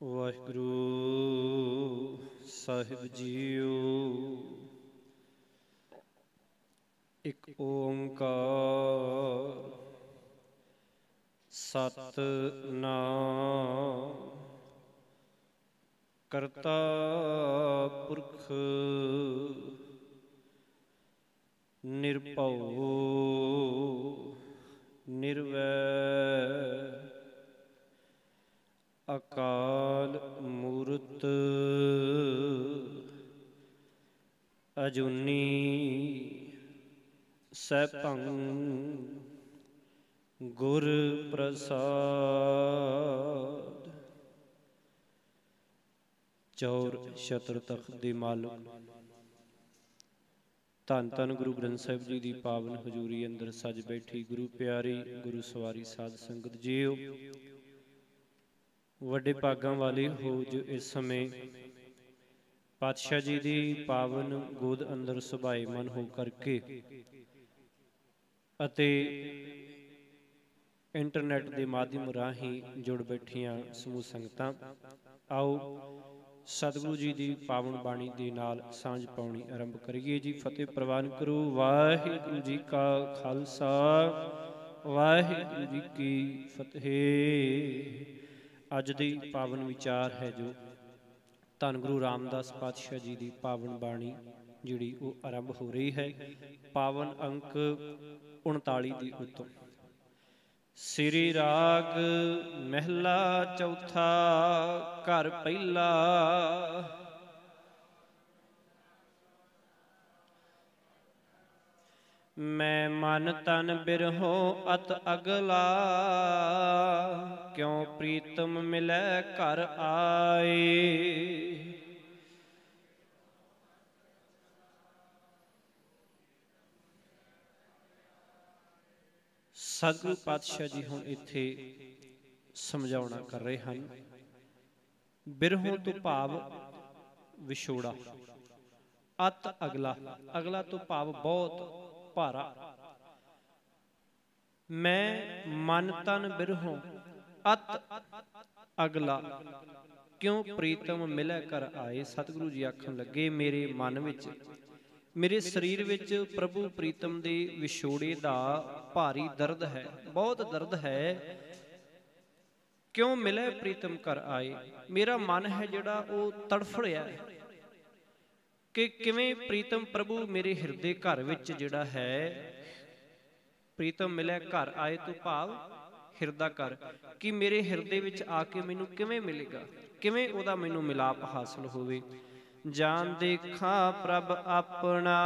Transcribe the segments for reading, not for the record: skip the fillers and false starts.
ਵਾਹਿਗੁਰੂ ਸਾਹਿਬ JIO. ਇੱਕ ਓੰਕਾਰ ਸਤਿਨਾਮ ਕਰਤਾ ਪੁਰਖ ਨਿਰਭਉ ਨਿਰਵੈਰ ਅਕਾਲ ਮੂਰਤ ਅਜੂਨੀ ਸੈਭੰ ਗੁਰ ਪ੍ਰਸਾਦ। ਚੌਰ ਛਤਰ ਤਖਤ ਦੇ ਮਾਲਕ ਧੰਨ ਧੰਨ ਗੁਰੂ ਗ੍ਰੰਥ ਸਾਹਿਬ ਜੀ ਦੀ ਪਾਵਨ ਹਜ਼ੂਰੀ ਅੰਦਰ ਸੱਜ ਬੈਠੀ ਗੁਰੂ ਪਿਆਰੀ ਗੁਰੂ ਸਵਾਰੀ ਸਾਧ ਸੰਗਤ ਜੀਓ। ਵੱਡੇ ਭਾਗਾਂ ਵਾਲੇ ਹੋ ਜੋ ਇਸ ਸਮੇਂ ਪਾਤਸ਼ਾਹ ਜੀ ਦੀ ਪਾਵਨ ਗੋਦ ਅੰਦਰ ਸੁਭਾਏਮਨ ਹੋ ਕਰਕੇ ਅਤੇ ਇੰਟਰਨੈਟ ਦੇ ਮਾਧਿਅਮ ਰਾਹੀਂ ਜੁੜ ਬੈਠੀਆਂ ਸਮੂਹ ਸੰਗਤਾਂ, ਆਓ ਸਤਿਗੁਰੂ ਜੀ ਦੀ ਪਾਵਨ ਬਾਣੀ ਦੇ ਨਾਲ ਸਾਂਝ ਪਾਉਣੀ ਆਰੰਭ ਕਰੀਏ ਜੀ। ਫਤਿਹ ਪ੍ਰਵਾਨ ਕਰੋ। ਵਾਹਿਗੁਰੂ ਜੀ ਕਾ ਖਾਲਸਾ ਵਾਹਿਗੁਰੂ ਜੀ ਕੀ ਫਤਿਹ। ਅੱਜ ਦੀ ਪਾਵਨ ਵਿਚਾਰ ਹੈ ਜੋ ਧੰਨ ਗੁਰੂ ਰਾਮਦਾਸ ਪਾਤਸ਼ਾਹ ਜੀ ਦੀ ਪਾਵਨ ਬਾਣੀ ਜਿਹੜੀ ਉਹ ਆਰੰਭ ਹੋ ਰਹੀ ਹੈ। ਪਾਵਨ ਅੰਕ 39 ਦੀ ਉਤੋਂ। ਸ੍ਰੀ ਰਾਗ ਮਹਿਲਾ ਚੌਥਾ ਘਰ ਪਹਿਲਾ। ਮੈਂ ਮਨ ਤਨ ਬਿਰਹੋ ਅਤ ਅਗਲਾ, ਕਿਉ ਪ੍ਰੀਤਮ ਮਿਲੈ ਘਰ ਆਏ। ਸਤਿਗੁਰੂ ਪਾਤਸ਼ਾਹ ਜੀ ਹੁਣ ਇੱਥੇ ਸਮਝਾਉਣਾ ਕਰ ਰਹੇ ਹਨ। ਬਿਰਹੋਂ ਤੋਂ ਭਾਵ ਵਿਛੋੜਾ, ਅਤ ਅਗਲਾ, ਅਗਲਾ ਤੋਂ ਭਾਵ ਬਹੁਤ ਭਾਰਾ। ਮੈਂ ਮਨ ਤਨ ਬਿਰਹੋਂ ਅਤ ਅਗਲਾ, ਕਿਉਂ ਪ੍ਰੀਤਮ ਮਿਲੈ ਘਰ ਆਏ। ਸਤਿਗੁਰੂ ਜੀ ਆਖਣ ਲੱਗੇ ਮੇਰੇ ਮਨ ਵਿੱਚ, ਮੇਰੇ ਸਰੀਰ ਵਿੱਚ ਪ੍ਰਭੂ ਪ੍ਰੀਤਮ ਦੇ ਵਿਛੋੜੇ ਦਾ ਭਾਰੀ ਦਰਦ ਹੈ, ਬਹੁਤ ਦਰਦ ਹੈ। ਕਿਉਂ ਮਿਲੇ ਪ੍ਰੀਤਮ ਘਰ ਆਏ। ਮੇਰਾ ਮਨ ਹੈ ਜਿਹੜਾ ਉਹ ਤੜਫ ਰਿਹਾ ਹੈ ਕਿ ਕਿਵੇਂ ਪ੍ਰੀਤਮ ਪ੍ਰਭੂ ਮੇਰੇ ਹਿਰਦੇ ਘਰ ਵਿੱਚ ਜਿਹੜਾ ਹੈ। ਪ੍ਰੀਤਮ ਮਿਲੇ ਘਰ ਆਏ ਤੋਂ ਭਾਵ ਹਿਰਦਾ ਘਰ, ਕਿ ਮੇਰੇ ਹਿਰਦੇ ਵਿੱਚ ਆ ਕੇ ਮੈਨੂੰ ਕਿਵੇਂ ਮਿਲੇਗਾ, ਕਿਵੇਂ ਉਹਦਾ ਮੈਨੂੰ ਮਿਲਾਪ ਹਾਸਲ ਹੋਵੇ। ਜਾਨ ਦੇਖਾਂ ਪ੍ਰਭ ਆਪਣਾ,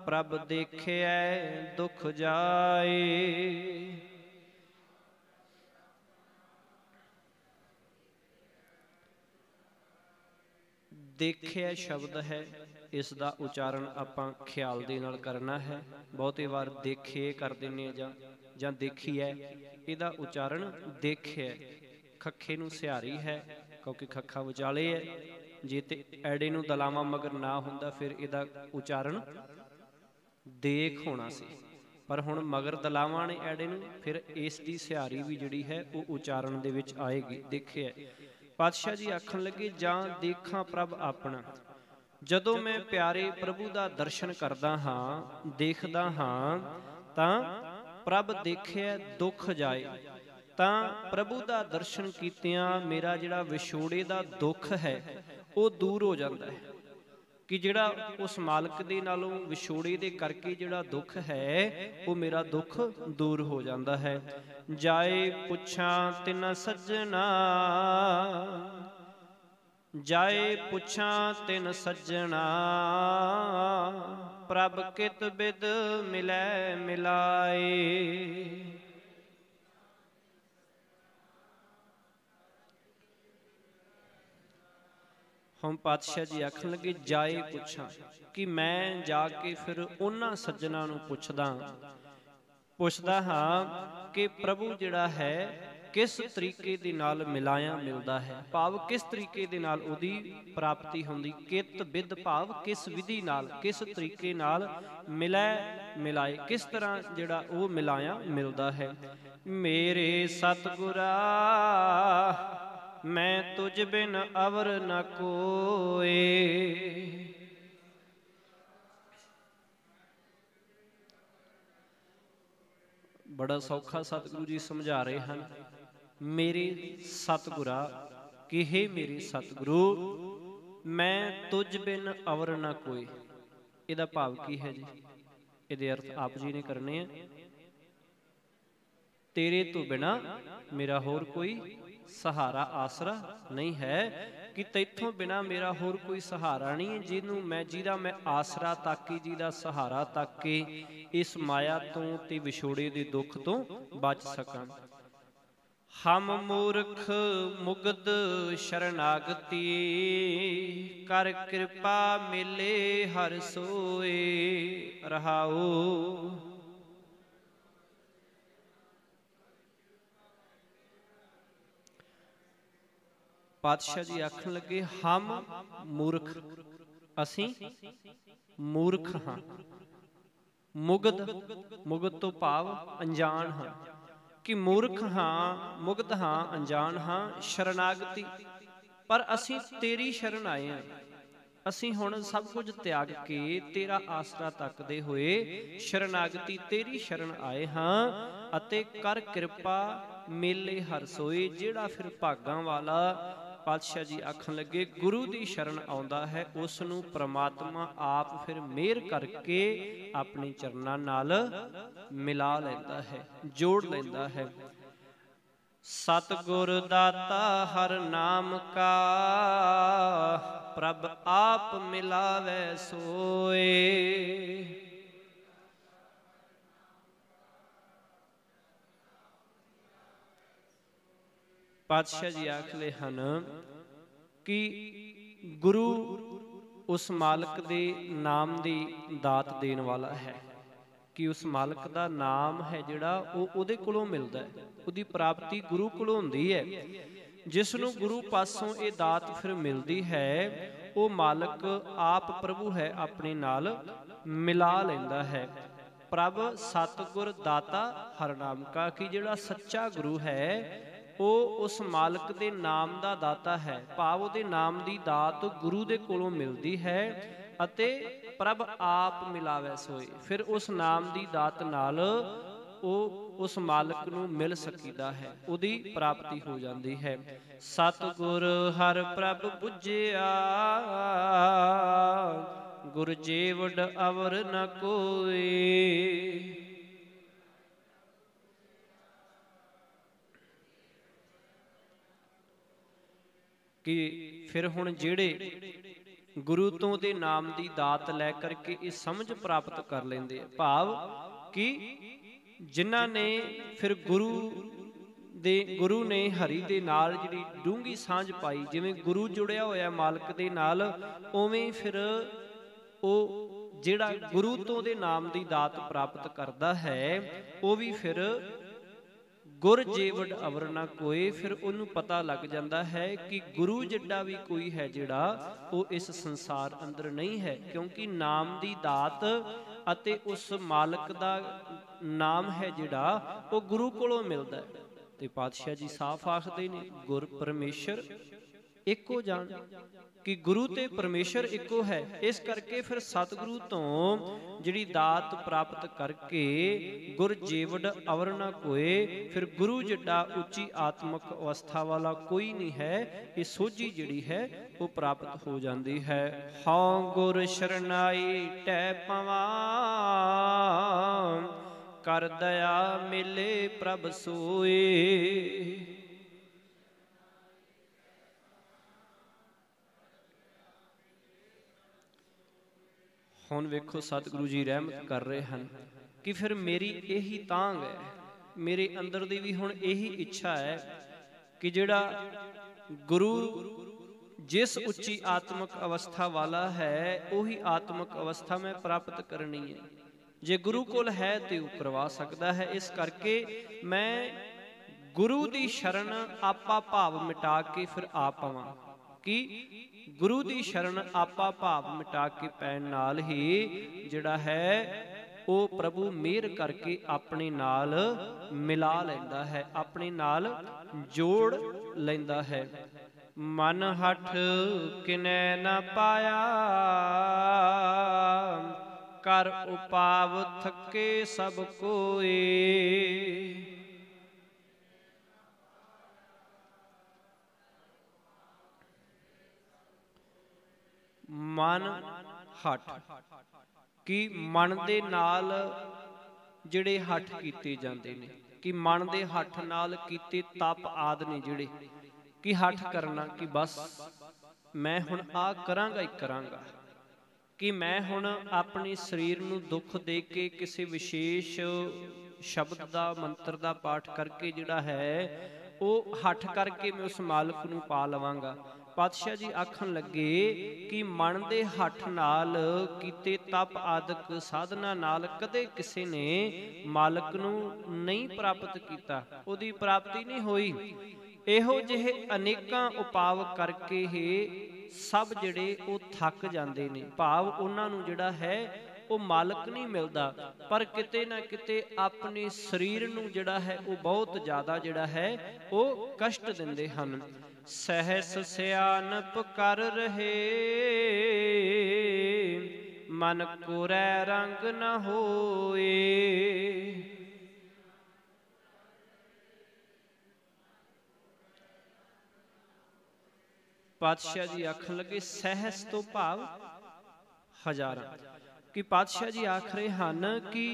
ਪ੍ਰਭ ਦੇਖਿਐ ਦੁਖ ਜਾਏ। ਦੇਖਿਆ ਸ਼ਬਦ ਹੈ, ਇਸ ਦਾ ਉਚਾਰਨ ਆਪਾਂ ਖਿਆਲ ਦੇ ਨਾਲ ਕਰਨਾ ਹੈ। ਬਹੁਤੇ ਵਾਰ ਦੇਖੇ ਕਰ ਦਿੰਦੇ ਜਾਂ ਦੇਖੀਐ, ਇਹਦਾ ਉਚਾਰਨ ਦੇਖਿਆ। ਖੱਖੇ ਨੂੰ ਸਿਹਾਰੀ ਹੈ ਕਿਉਂਕਿ ਖੱਖਾ ਵਿਚਾਲੇ ਹੈ। ਜੇ ਤੇ ਐੜੇ ਨੂੰ ਦਲਾਵਾਂ ਮਗਰ ਨਾ ਹੁੰਦਾ ਫਿਰ ਇਹਦਾ ਉਚਾਰਨ ਦੇਖ ਹੋਣਾ ਸੀ, ਪਰ ਹੁਣ ਮਗਰ ਦਲਾਵਾਂ ਨੇ ਐੜੇ ਨੂੰ, ਫਿਰ ਇਸ ਦੀ ਸਿਹਾਰੀ ਵੀ ਜਿਹੜੀ ਹੈ ਉਹ ਉਚਾਰਨ ਦੇ ਵਿੱਚ ਆਏਗੀ। ਦੇਖਿਆ। ਪਾਤਸ਼ਾਹ ਜੀ ਆਖਣ ਲੱਗੇ ਜਾਂ ਦੇਖਾਂ ਪ੍ਰਭ ਆਪਣਾ, ਜਦੋਂ ਮੈਂ ਪਿਆਰੇ ਪ੍ਰਭੂ ਦਾ ਦਰਸ਼ਨ ਕਰਦਾ ਹਾਂ, ਦੇਖਦਾ ਹਾਂ, ਤਾਂ ਪ੍ਰਭ ਦੇਖਿਆ ਦੁੱਖ ਜਾਏ। ਤਾਂ ਪ੍ਰਭੂ ਦਾ ਦਰਸ਼ਨ ਕੀਤਿਆਂ ਮੇਰਾ ਜਿਹੜਾ ਵਿਛੋੜੇ ਦਾ ਦੁੱਖ ਹੈ ਉਹ ਦੂਰ ਹੋ ਜਾਂਦਾ ਹੈ। ਕਿ ਜਿਹੜਾ ਉਸ ਮਾਲਕ ਦੇ ਨਾਲੋਂ ਵਿਛੋੜੇ ਦੇ ਕਰਕੇ ਜਿਹੜਾ ਦੁੱਖ ਹੈ ਉਹ ਮੇਰਾ ਦੁੱਖ ਦੂਰ ਹੋ ਜਾਂਦਾ ਹੈ। ਜਾਏ ਪੁੱਛਾਂ ਤਿਨ ਸੱਜਣਾ, ਜਾਏ ਪੁੱਛਾਂ ਤਿਨ ਸੱਜਣਾ, ਪ੍ਰਭ ਕਿਤ ਬਿਦ ਮਿਲੈ ਮਿਲਾਏ। ਹੁਣ ਪਾਤਸ਼ਾਹ ਜੀ ਆਖਣ ਲੱਗੇ ਜਾਏ ਪੁੱਛਾਂ, ਕਿ ਮੈਂ ਜਾ ਕੇ ਫਿਰ ਉਹਨਾਂ ਸੱਜਣਾ ਨੂੰ ਪੁੱਛਦਾ ਹਾਂ ਕਿ ਪ੍ਰਭੂ ਜਿਹੜਾ ਹੈ ਕਿਸ ਤਰੀਕੇ ਦੇ ਨਾਲ ਮਿਲਾਇਆ ਮਿਲਦਾ ਹੈ, ਭਾਵ ਕਿਸ ਤਰੀਕੇ ਦੇ ਨਾਲ ਉਹਦੀ ਪ੍ਰਾਪਤੀ ਹੁੰਦੀ। ਕਿਤ ਬਿਦ ਭਾਵ ਕਿਸ ਵਿਧੀ ਨਾਲ, ਕਿਸ ਤਰੀਕੇ ਨਾਲ ਮਿਲਾਏ, ਕਿਸ ਤਰ੍ਹਾਂ ਜਿਹੜਾ ਉਹ ਮਿਲਾਇਆ ਮਿਲਦਾ ਹੈ। ਮੇਰੇ ਸਤਿਗੁਰਾ मैं तुझ बिन अवर न कोय। बड़ा सौखा सतगुरु जी समझा रहे हैं, मेरे सतगुरा कि हे मेरे सतगुरु, मैं तुझ बिन अवर न कोई। ਇਹਦਾ ਭਾਵ ਕੀ ਹੈ ਜੀ? ਇਹਦੇ ਅਰਥ ਆਪ ਜੀ ਨੇ ਕਰਨੇ ਆ। तेरे तो बिना मेरा होर कोई सहारा आसरा नहीं है, कि तैथों बिना मेरा होर कोई सहारा नहीं है, जिन्हों मैं जिहदा मैं आसरा ताकी, जिहदा सहारा ताके इस माया तो ते विछोड़े दे दुख तो बच सकां। हम मूर्ख मुगद शरणागति, कर कृपा मिले हर सोए। रहाओ। पातशाह जी आखन लगे, हम मूर्ख, असी मूर्ख हाँ। मुगद, मुगद तो भाव अनजान हाँ, कि मूर्ख हाँ, मुगद हाँ, अनजान हाँ। शरणागति, पर असी तेरी शरण आए हैं। असी हुण सब कुछ त्याग के तेरा आसरा तकदे होए शरणागति तेरी शरण आए हाँ। अते कर कृपा मेले हर सोए। जिहड़ा फिर भागां वाला, पातशाह जी आखन लगे, गुरु की शरण आउंदा है, उस नूं परमात्मा आप फिर मेहर करके अपने चरनां नाल मिला लैंदा है, जोड़ लैंदा है। सतगुर दाता हर नाम का, प्रभ आप मिलावे सोए। पातशाह जी आखले हन कि गुरु उस मालक दे नाम दी दात देन वाला है, कि उस मालक दा नाम है जिहड़ा उहदे कोलों मिलदा है, उहदी प्राप्ति गुरु कोलों हुंदी है। जिस नूं गुरु पासों ये दात फिर मिलदी है, वो मालक आप प्रभु है अपने नाल मिला लैंदा है। प्रभ सतगुर दाता हर नाम का, कि जिहड़ा सच्चा गुरु है ਉਹ ਉਸ ਮਾਲਕ ਦੇ ਨਾਮ ਦਾ ਦਾਤਾ ਹੈ, ਭਾਵ ਉਹਦੇ ਨਾਮ ਦੀ ਦਾਤ ਗੁਰੂ ਦੇ ਕੋਲੋਂ ਮਿਲਦੀ ਹੈ। ਅਤੇ ਪ੍ਰਭ ਆਪ ਮਿਲਾਵੇ ਸੋਏ, ਫਿਰ ਉਸ ਨਾਮ ਦੀ ਦਾਤ ਨਾਲ ਉਹ ਉਸ ਮਾਲਕ ਨੂੰ ਮਿਲ ਸਕੀਦਾ ਹੈ, ਉਹਦੀ ਪ੍ਰਾਪਤੀ ਹੋ ਜਾਂਦੀ ਹੈ। ਸਤਿਗੁਰ ਹਰ ਪ੍ਰਭ ਬੁੱਝਿਆ, ਗੁਰ ਜੀਵੜ ਅਵਰ ਨ ਕੋਏ। कि फिर हुण जिहड़े गुरु तो दे नाम दी दात लै करके ये समझ प्राप्त कर लेंदे, भाव कि जिन्हां ने फिर गुरु ने हरि दे नाल जिहड़ी डूंगी सांझ पाई, जिवें गुरु जुड़िया होया मालक दे नाल, उवें फिर वो जिहड़ा गुरु तो दे नाम दी दात प्राप्त करदा है, वो भी फिर गुर जेवड़ अवर ना कोई। फिर उन्होंने पता लग जाता है कि गुरु जिड्डा भी कोई है जिहड़ा वो इस संसार अंदर नहीं है, क्योंकि नाम दी दात अते उस मालक दा नाम है जिहड़ा वो गुरु कोलों मिलदा है। ते पातशाह जी साफ आखदे ने, गुर परमेश्वर एको जान, कि गुरु ते परमेश्वर एको है। इस करके फिर सतगुरु तो जिहड़ी दात प्राप्त करके गुर जेवड़ अवर ना कोए, फिर गुरु जिड्डा उच्ची आत्मक अवस्था वाला कोई नहीं है, ये सोझी जिहड़ी है वो प्राप्त हो जाती है। हाँ गुर शरणाई टै पवां, कर दया मिले प्रभ सोए। हुण वेखो सतगुरु जी रहमत कर रहे हैं कि फिर मेरी यही तांग है, मेरे अंदर दी भी हुण यही इच्छा है कि जिहड़ा गुरु जिस उच्ची आत्मक अवस्था वाला है, उही आत्मक अवस्था मैं प्राप्त करनी है। जे गुरु कोल है तो वो करवा सकता है। इस करके मैं गुरु दी शरण आपा भाव मिटा के फिर आप आवां, कि गुरु दी शरण आपा भाव मिटा के पैण नाल ही जिहड़ा है वो प्रभु मेहर करके अपने नाल मिला लैंदा है, अपने नाल जोड़ लैंदा है। मन हठ किनै न पाया, कर उपाव थके सब कोई। मन हठ कि मन दे नाल ਜਿਹੜੇ ਹੱਠ ਕੀਤੇ ਜਾਂਦੇ ਨੇ, ਕਿ ਮਨ ਦੇ ਹੱਠ ਨਾਲ ਕੀਤੇ ਤਪ ਆਦਿ ਨੇ ਜਿਹੜੇ, ਕਿ ਹੱਠ ਕਰਨਾ ਕਿ ਬਸ ਮੈਂ ਹੁਣ ਆ ਕਰਾਂਗਾ ਹੀ ਕਰਾਂਗਾ, ਕਿ ਮੈਂ ਹੁਣ ਆਪਣੇ ਸਰੀਰ ਨੂੰ ਦੁੱਖ ਦੇ ਕੇ ਕਿਸੇ ਵਿਸ਼ੇਸ਼ ਸ਼ਬਦ ਦਾ ਮੰਤਰ ਦਾ ਪਾਠ ਕਰਕੇ ਜਿਹੜਾ ਹੈ ਉਹ ਹੱਠ ਕਰਕੇ ਮੈਂ ਉਸ ਮਾਲਕ ਨੂੰ ਪਾ ਲਵਾਂਗਾ। ਪਾਤਸ਼ਾਹ ਜੀ ਆਖਣ ਲੱਗੇ ਕਿ ਮਨ ਦੇ ਹੱਠ ਨਾਲ ਕੀਤੇ ਤਪ ਆਦਿਕ ਸਾਧਨਾ ਨਾਲ ਕਦੇ ਕਿਸੇ ਨੇ ਮਾਲਕ ਨੂੰ ਨਹੀਂ ਪ੍ਰਾਪਤ ਕੀਤਾ, ਉਹਦੀ ਪ੍ਰਾਪਤੀ ਨਹੀਂ ਹੋਈ। ਇਹੋ ਜਿਹੇ ਅਨੇਕਾਂ ਉਪਾਅ ਕਰਕੇ ਹੀ ਸਭ ਜਿਹੜੇ ਉਹ ਥੱਕ ਜਾਂਦੇ ਨੇ, ਭਾਵ ਉਹਨਾਂ ਨੂੰ ਜਿਹੜਾ ਹੈ ਉਹ ਮਾਲਕ ਨਹੀਂ ਮਿਲਦਾ, ਪਰ ਕਿਤੇ ਨਾ ਕਿਤੇ ਆਪਣੇ ਸਰੀਰ ਨੂੰ ਜਿਹੜਾ ਹੈ ਉਹ ਬਹੁਤ ਜ਼ਿਆਦਾ ਜਿਹੜਾ ਹੈ ਉਹ ਕਸ਼ਟ ਦਿੰਦੇ ਹਨ। ਸਹਿਸ ਸਿਆਣਪ ਕਰ ਰਹੇ, ਮਨ ਕੋਰੈ ਰੰਗ ਨ ਹੋਏ। ਪਾਤਸ਼ਾਹ ਜੀ ਆਖਣ ਲੱਗੇ ਸਹਿਸ ਤੋਂ ਭਾਵ ਹਜ਼ਾਰਾਂ, ਕਿ ਪਾਤਸ਼ਾਹ ਜੀ ਆਖ ਰਹੇ ਹਨ ਕਿ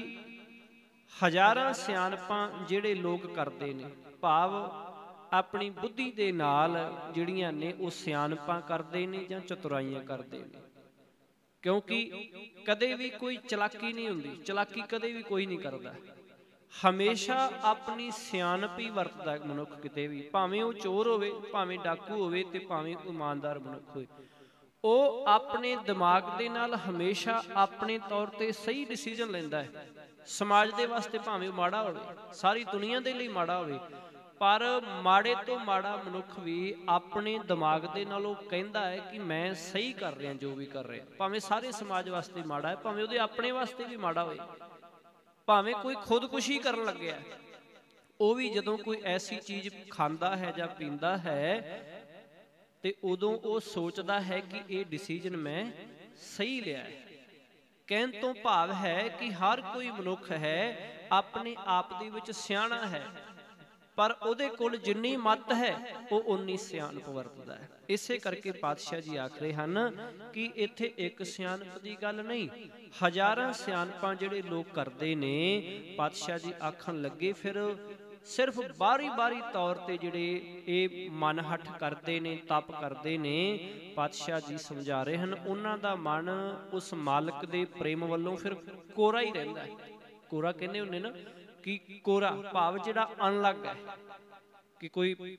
ਹਜ਼ਾਰਾਂ ਸਿਆਣਪਾਂ ਜਿਹੜੇ ਲੋਕ ਕਰਦੇ ਨੇ, ਭਾਵ ਆਪਣੀ ਬੁੱਧੀ ਦੇ ਨਾਲ ਜਿਹੜੀਆਂ ਨੇ ਉਹ ਸਿਆਣਪਾਂ ਕਰਦੇ ਨੇ ਜਾਂ ਚਤੁਰਾਈਆਂ ਕਰਦੇ ਨੇ, ਕਿਉਂਕਿ ਕਦੇ ਵੀ ਕੋਈ ਚਲਾਕੀ ਨਹੀਂ ਹੁੰਦੀ, ਚਲਾਕੀ ਕਦੇ ਵੀ ਕੋਈ ਨਹੀਂ ਕਰਦਾ, ਹਮੇਸ਼ਾ ਆਪਣੀ ਸਿਆਣਪ ਹੀ ਵਰਤਦਾ ਮਨੁੱਖ ਕਿਤੇ ਵੀ, ਭਾਵੇਂ ਉਹ ਚੋਰ ਹੋਵੇ, ਭਾਵੇਂ ਡਾਕੂ ਹੋਵੇ ਤੇ ਭਾਵੇਂ ਉਹ ਇਮਾਨਦਾਰ ਮਨੁੱਖ ਹੋਵੇ, ਉਹ ਆਪਣੇ ਦਿਮਾਗ ਦੇ ਨਾਲ ਹਮੇਸ਼ਾ ਆਪਣੇ ਤੌਰ ਤੇ ਸਹੀ ਡਿਸੀਜਨ ਲੈਂਦਾ ਹੈ। ਸਮਾਜ ਦੇ ਵਾਸਤੇ ਭਾਵੇਂ ਉਹ ਮਾੜਾ ਹੋਵੇ, ਸਾਰੀ ਦੁਨੀਆ ਦੇ ਲਈ ਮਾੜਾ ਹੋਵੇ, ਪਰ ਮਾੜੇ ਤੋਂ ਮਾੜਾ ਮਨੁੱਖ ਵੀ ਆਪਣੇ ਦਿਮਾਗ ਦੇ ਨਾਲ ਉਹ ਕਹਿੰਦਾ ਹੈ ਕਿ ਮੈਂ ਸਹੀ ਕਰ ਰਿਹਾ ਜੋ ਵੀ ਕਰ ਰਿਹਾ, ਭਾਵੇਂ ਸਾਰੇ ਸਮਾਜ ਵਾਸਤੇ ਮਾੜਾ ਹੈ, ਭਾਵੇਂ ਉਹਦੇ ਆਪਣੇ ਵਾਸਤੇ ਵੀ ਮਾੜਾ ਹੋਵੇ, ਭਾਵੇਂ ਕੋਈ ਖੁਦਕੁਸ਼ੀ ਕਰਨ ਲੱਗਿਆ, ਉਹ ਵੀ ਜਦੋਂ ਕੋਈ ਐਸੀ ਚੀਜ਼ ਖਾਂਦਾ ਹੈ ਜਾਂ ਪੀਂਦਾ ਹੈ ਤੇ ਉਦੋਂ ਉਹ ਸੋਚਦਾ ਹੈ ਕਿ ਇਹ ਡਿਸੀਜਨ ਮੈਂ ਸਹੀ ਲਿਆ ਹੈ। ਕਹਿਣ ਤੋਂ ਭਾਵ ਹੈ ਕਿ ਹਰ ਕੋਈ ਮਨੁੱਖ ਹੈ ਆਪਣੇ ਆਪ ਦੇ ਵਿੱਚ ਸਿਆਣਾ ਹੈ, ਪਰ ਉਹਦੇ ਕੋਲ ਜਿੰਨੀ ਮੱਤ ਹੈ ਉਹ ਉਨੀ ਸਿਆਣਪ ਵਰਤਦਾ ਹੈ। ਇਸੇ ਕਰਕੇ ਪਾਤਸ਼ਾਹ ਜੀ ਆਖ ਰਹੇ ਹਨ ਕਿ ਇੱਥੇ ਇੱਕ ਸਿਆਣਪ ਦੀ ਗੱਲ ਨਹੀਂ, ਹਜ਼ਾਰਾਂ ਸਿਆਣਪਾਂ ਜਿਹੜੇ ਲੋਕ ਕਰਦੇ ਨੇ। ਪਾਤਸ਼ਾਹ ਜੀ ਆਖਣ ਲੱਗੇ ਫਿਰ ਸਿਰਫ ਬਾਰੀ ਤੌਰ ਤੇ ਜਿਹੜੇ ਇਹ ਮਨ ਹੱਠ ਕਰਦੇ ਨੇ, ਤਪ ਕਰਦੇ ਨੇ, ਪਾਤਸ਼ਾਹ ਜੀ ਸਮਝਾ ਰਹੇ ਹਨ ਉਹਨਾਂ ਦਾ ਮਨ ਉਸ ਮਾਲਕ ਦੇ ਪ੍ਰੇਮ ਵੱਲੋਂ ਫਿਰ ਕੋਰਾ ਹੀ ਰਹਿੰਦਾ ਹੈ। ਕੋਰਾ ਕਹਿੰਦੇ ਹੁੰਦੇ ਨਾ ਕਿ ਕੋਰਾ ਭਾਵ ਜਿਹੜਾ ਅਣਲੱਗ ਹੈ, ਕਿ ਕੋਈ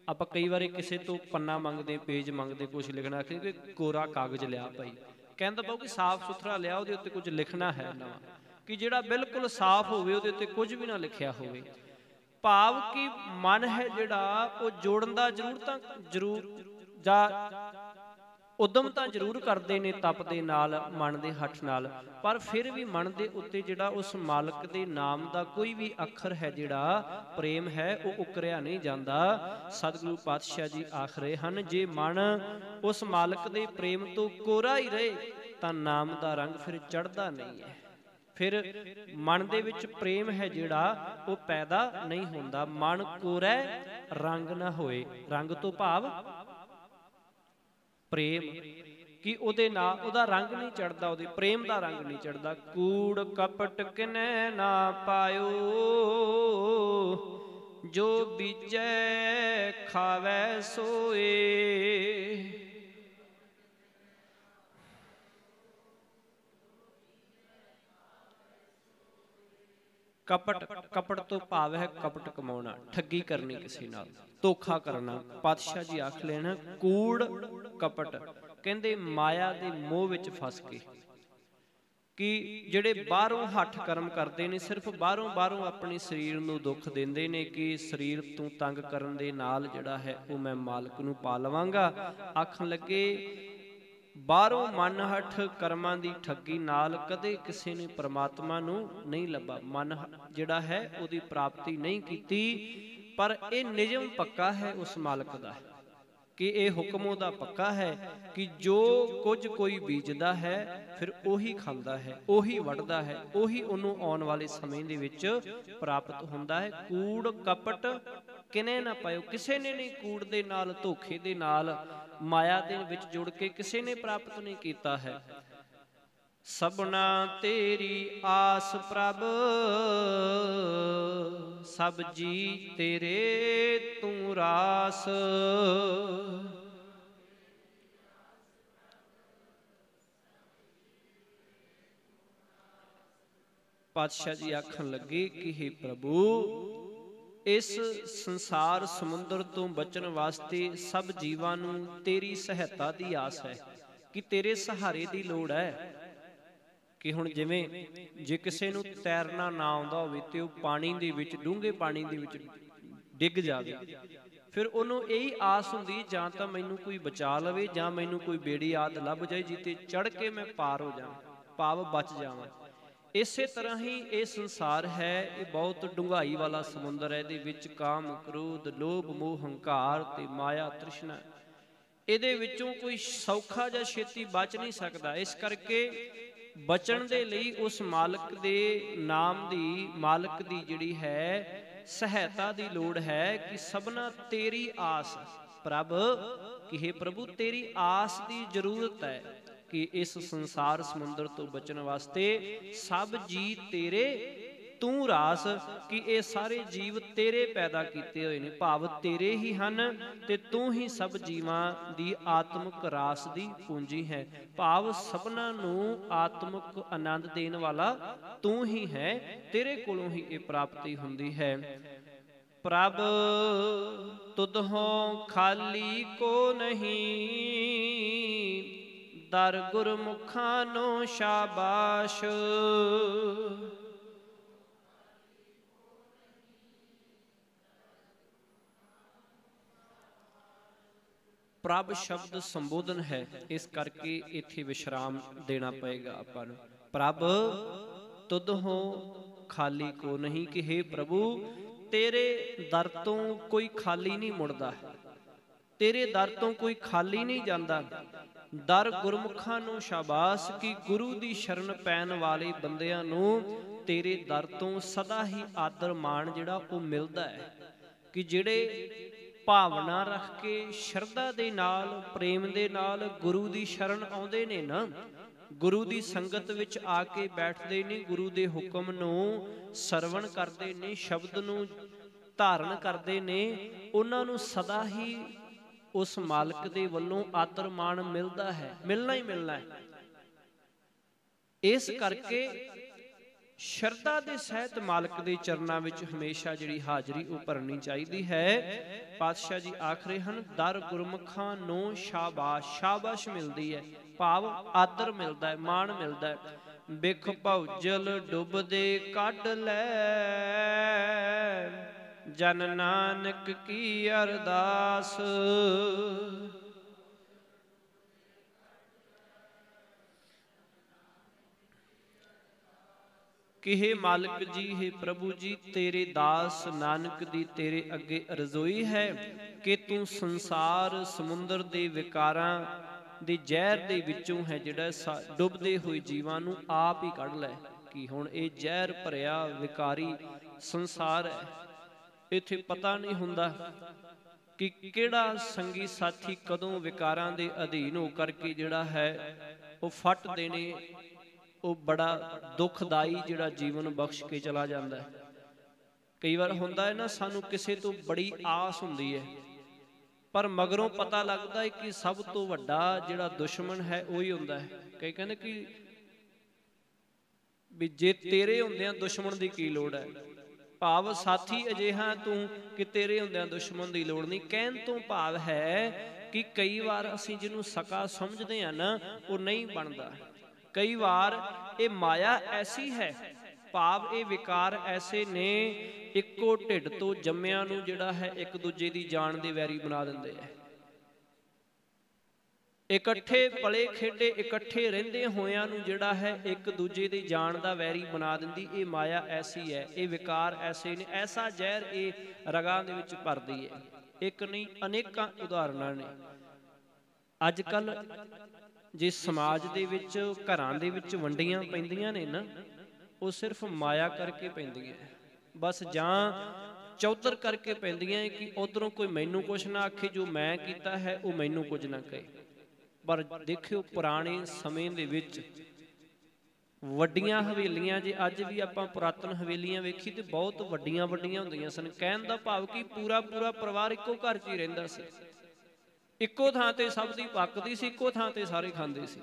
ਆਪਾਂ ਕਈ ਵਾਰੀ ਕਿਸੇ ਤੋਂ ਪੰਨਾ ਮੰਗਦੇ, ਪੇਜ ਮੰਗਦੇ, ਕੁਛ ਲਿਖਣਾ, ਕਿ ਕੋਰਾ ਕਾਗਜ਼ ਲਿਆ ਭਾਈ, ਕਹਿੰਦਾ ਪਾਓ ਕਿ ਸਾਫ਼ ਸੁਥਰਾ ਲਿਆ, ਉਹਦੇ ਉੱਤੇ ਕੁਝ ਲਿਖਣਾ ਹੈ ਨਵਾਂ, ਕਿ ਜਿਹੜਾ ਬਿਲਕੁਲ ਸਾਫ਼ ਹੋਵੇ, ਉਹਦੇ ਉੱਤੇ ਕੁਝ ਵੀ ਨਾ ਲਿਖਿਆ ਹੋਵੇ। ਭਾਵ ਕਿ ਮਨ ਹੈ ਜਿਹੜਾ ਉਹ ਜੋੜਨ ਦਾ ਜ਼ਰੂਰ ਜਾਂ ਉਦਮ ਤਾਂ ਜ਼ਰੂਰ ਕਰਦੇ ਨੇ ਤਪ ਦੇ ਨਾਲ, ਮਨ ਦੇ ਹੱਠ ਨਾਲ, ਪਰ ਫਿਰ ਵੀ ਮਨ ਦੇ ਉੱਤੇ ਜਿਹੜਾ ਉਸ ਮਾਲਕ ਦੇ ਨਾਮ ਦਾ ਕੋਈ ਵੀ ਅੱਖਰ ਹੈ, ਜਿਹੜਾ ਪ੍ਰੇਮ ਹੈ, ਉਹ ਉਕਰਿਆ ਨਹੀਂ ਜਾਂਦਾ। ਸਤਿਗੁਰੂ ਪਾਤਸ਼ਾਹ ਜੀ ਆਖ ਰਹੇ ਹਨ ਜੇ ਮਨ ਉਸ ਮਾਲਕ ਦੇ ਪ੍ਰੇਮ ਤੋਂ ਕੋਰਾ ਹੀ ਰਹੇ ਤਾਂ ਨਾਮ ਦਾ ਰੰਗ ਫਿਰ ਚੜ੍ਹਦਾ ਨਹੀਂ ਹੈ, ਫਿਰ ਮਨ ਦੇ ਵਿੱਚ ਪ੍ਰੇਮ ਹੈ ਜਿਹੜਾ ਉਹ ਪੈਦਾ ਨਹੀਂ ਹੁੰਦਾ। ਮਨ ਕੋਰੈ ਰੰਗ ਨਾ ਹੋਏ, ਰੰਗ ਤੋਂ ਭਾਵ ਪ੍ਰੇਮ, ਕਿ ਉਹਦੇ ਨਾਲ ਉਹਦਾ ਰੰਗ ਨਹੀਂ ਚੜ੍ਹਦਾ, ਉਹਦੇ ਪ੍ਰੇਮ ਦਾ ਰੰਗ ਨਹੀਂ ਚੜ੍ਹਦਾ। ਕੂੜ ਕਪਟ ਕਿਨੈ ਨਾ ਪਾਇਓ, ਜੋ ਬੀਜੈ ਖਾਵੈ ਸੋਏ। ਕਪਟ, ਕਪਟ ਤੋਂ ਭਾਵ ਹੈ ਕਪਟ ਕਮਾਉਣਾ, ਠੱਗੀ ਕਰਨੀ ਕਿਸੇ ਨਾਲ, ਧੋਖਾ ਕਰਨਾ। ਪਾਤਸ਼ਾਹ ਜੀ ਆਖ ਲੈਣ ਕੂੜ ਕਪਟ, ਕਹਿੰਦੇ ਮਾਇਆ ਦੇ ਮੋਹ ਵਿੱਚ ਫਸ ਕੇ, ਕਿ ਜਿਹੜੇ ਬਾਹਰੋਂ ਹੱਠ ਕਰਮ ਕਰਦੇ ਨੇ, ਸਿਰਫ ਬਾਹਰੋਂ ਆਪਣੇ ਸਰੀਰ ਨੂੰ ਦੁੱਖ ਦਿੰਦੇ ਨੇ ਕਿ ਸਰੀਰ ਤੋਂ ਤੰਗ ਕਰਨ ਦੇ ਨਾਲ ਜਿਹੜਾ ਹੈ ਉਹ ਮੈਂ ਮਾਲਕ ਨੂੰ ਪਾ ਲਵਾਂਗਾ। ਆਖਣ ਲੱਗੇ ਬਾਹਰੋਂ ਮਨ ਹੱਠ ਕਰਮਾਂ ਦੀ ਠੱਗੀ ਨਾਲ ਕਦੇ ਕਿਸੇ ਨੇ ਪਰਮਾਤਮਾ ਨੂੰ ਨਹੀਂ ਲੱਭਾ, ਮਨ ਜਿਹੜਾ ਹੈ ਉਹਦੀ ਪ੍ਰਾਪਤੀ ਨਹੀਂ ਕੀਤੀ। ਪਰ ਇਹ ਨਿਯਮ ਪੱਕਾ ਹੈ ਉਸ ਮਾਲਕ ਦਾ कि ये हुक्म उहदा पक्का है कि जो कुछ कोई बीजदा है फिर उही खांदा है, उही वढ़दा है, उही उहनूं आउण वाले समय दे विच प्राप्त हुंदा है। कूड़ कपट किने ना पायो, किसे ने नहीं कूड़ दे नाल, धोखे दे नाल, माया दे विच जुड़ के किसे ने प्राप्त नहीं कीता है। सबना तेरी आस प्रभ, सब जी तेरे तू रास। पातशाह जी आखन लगे कि हे प्रभु, इस संसार समुंदर तो बचन वास्ते सब जीवां नूं तेरी सहायता दी आस है कि तेरे सहारे दी लोड़ है। कि हुण जिवें जे किसे नूं तैरना ना आउंदा होवे ते ओह पानी दे विच, डूंघे पानी दे विच डिग जावे, फिर उहनूं यही आस हुंदी जां तां मैनूं कोई बचा लवे, जां मैनूं कोई बेड़ी आद लभ जाए जिते चढ़ के मैं पार हो जावां, भाव बच जावां। इसे तरह ही ये संसार है, ये बहुत डूंघाई वाला समुंदर है। इहदे विच काम क्रोध लोभ मोह हंकार ते माया तृष्णा, इहदे विचों कोई सौखा जां छेती बच नहीं सकदा। इस करके बचण दे लई उस मालक दे नाम दी, मालक दी जिहड़ी है सहायता दी लोड़ है कि सबना तेरी आस प्रभ, कि हे प्रभु तेरी आस दी जरूरत है कि इस संसार समुंदर तो बचन वास्ते सब जी तेरे तू रास, कि ये सारे जीव तेरे पैदा किए हुए ने, भाव तेरे ही हन ते तू ही सब जीवां दी आत्मक रास दी पूंजी है। भाव सबना नूं आत्मक आनंद देण वाला तू ही है, तेरे कोलों ही ये प्राप्ति हुंदी है। प्रभ तुधों खाली को नहीं, दर गुरमुखां नो शाबाश। प्रभ शब्द संबोधन है, इस करके इत्थे विश्राम देना पएगा आपां नूं। प्रभ तुधों खाली को नहीं, कि हे प्रभु तेरे दर तो कोई खाली नहीं मुड़दा, तेरे दर तो कोई खाली नहीं जाता। दर गुरमुखां नूं शाबाश, कि गुरु दी शरण पैण वाले बंदियां नूं तेरे दर तो सदा ही आदर मान जिहड़ा वो मिलदा है। कि जिहड़े भावना रख के शरधा दे नाल प्रेम दे नाल गुरु दी शरण आउंदे ने ना, गुरु दी संगत विच आके बैठदे ने, गुरु दे हुक्म नूं सरवण करदे ने, शब्द नूं धारण करदे ने, उन्हां नूं सदा ही उस मालक दे वल्लों आदर मान मिलदा है, मिलना ही मिलना है। इस करके शरधा दे सहित मालक दे चरनां विच हमेशा जिहड़ी हाजरी वो भरनी चाहिदी है। पातशाह जी आख रहे हन, दर गुरमुखां नो शाबाश, शाबाश मिलदी है, भाव आदर मिलदा है, मान मिलदा है। बिख भौजल डुबदे कढ लै, जन नानक की अरदास। कि हे मालिक जी, हे प्रभु जी, तेरे दास नानक दी तेरे अगे अरज़ोई है कि तू संसार समुंदर दे विकारां दे जहर दे विचों है जिहड़ा डुबदे होए जीवां नूं आप ही कढ लै। कि हुण ये जहर भरिया विकारी संसार है, इत्थे पता नहीं हुंदा कि किहड़ा संगी साथी कदों विकारां दे अधीन हो करके जिहड़ा है वो फट देने, वो बड़ा दुखदाई जिहड़ा जीवन बख्श के चला जाता है। कई बार हुंदा है ना, सानू किसे तो बड़ी आस हुंदी है, पर मगरों पता लगता है कि सब तो वड्डा जिहड़ा दुश्मन है वही हुंदा है। कई कहंदे कि भी जे तेरे हुंदियां दुश्मन दी की लोड़ है, भाव साथी अजिहा तू कि तेरे हुंदियां दुश्मन दी लोड़ नहीं। कहण तो भाव है कि कई बार असीं जिहनूं सका समझदे हां ना, वो नहीं बनदा। कई बार ये माया ऐसी है, भाव ये विकार ऐसे ने, इक्को ढिड तो जम्मिया नूं जिहड़ा है एक दूजे दी जान दे वैरी बना दिंदे है। इकट्ठे पले खेडे इकट्ठे रहिंदे होयां नूं जिहड़ा है एक दूजे दी जान दा वैरी बना दिंदी। ये माया ऐसी है, ये विकार ऐसे ने, ऐसा जहर ये रगां दे विच भरदी है। एक नहीं अनेकां उदाहरणां ने। अज कल जे समाज दे विच घरां दे विच वंडियां पैंदियां ने ना, वो सिर्फ माया करके पैंदियां, बस जां चौधर करके पैंदियां कि उधरों कोई मैनू कुछ ना आखे, जो मैं कीता है वो मैनू कुछ ना कहे। पर देखियो पुराने समय दे विच वड्डियां हवेलियां, जे अज भी आपां पुरातन हवेलियां वेखी ते बहुत वड्डियां वड्डियां हुंदियां सन। कहण दा भाव कि पूरा पूरा परिवार इक्को घर च ही रहिंदा सी, इक्को थां ते सब दी पकदी सी, इक्को थां ते सारे खांदे सी।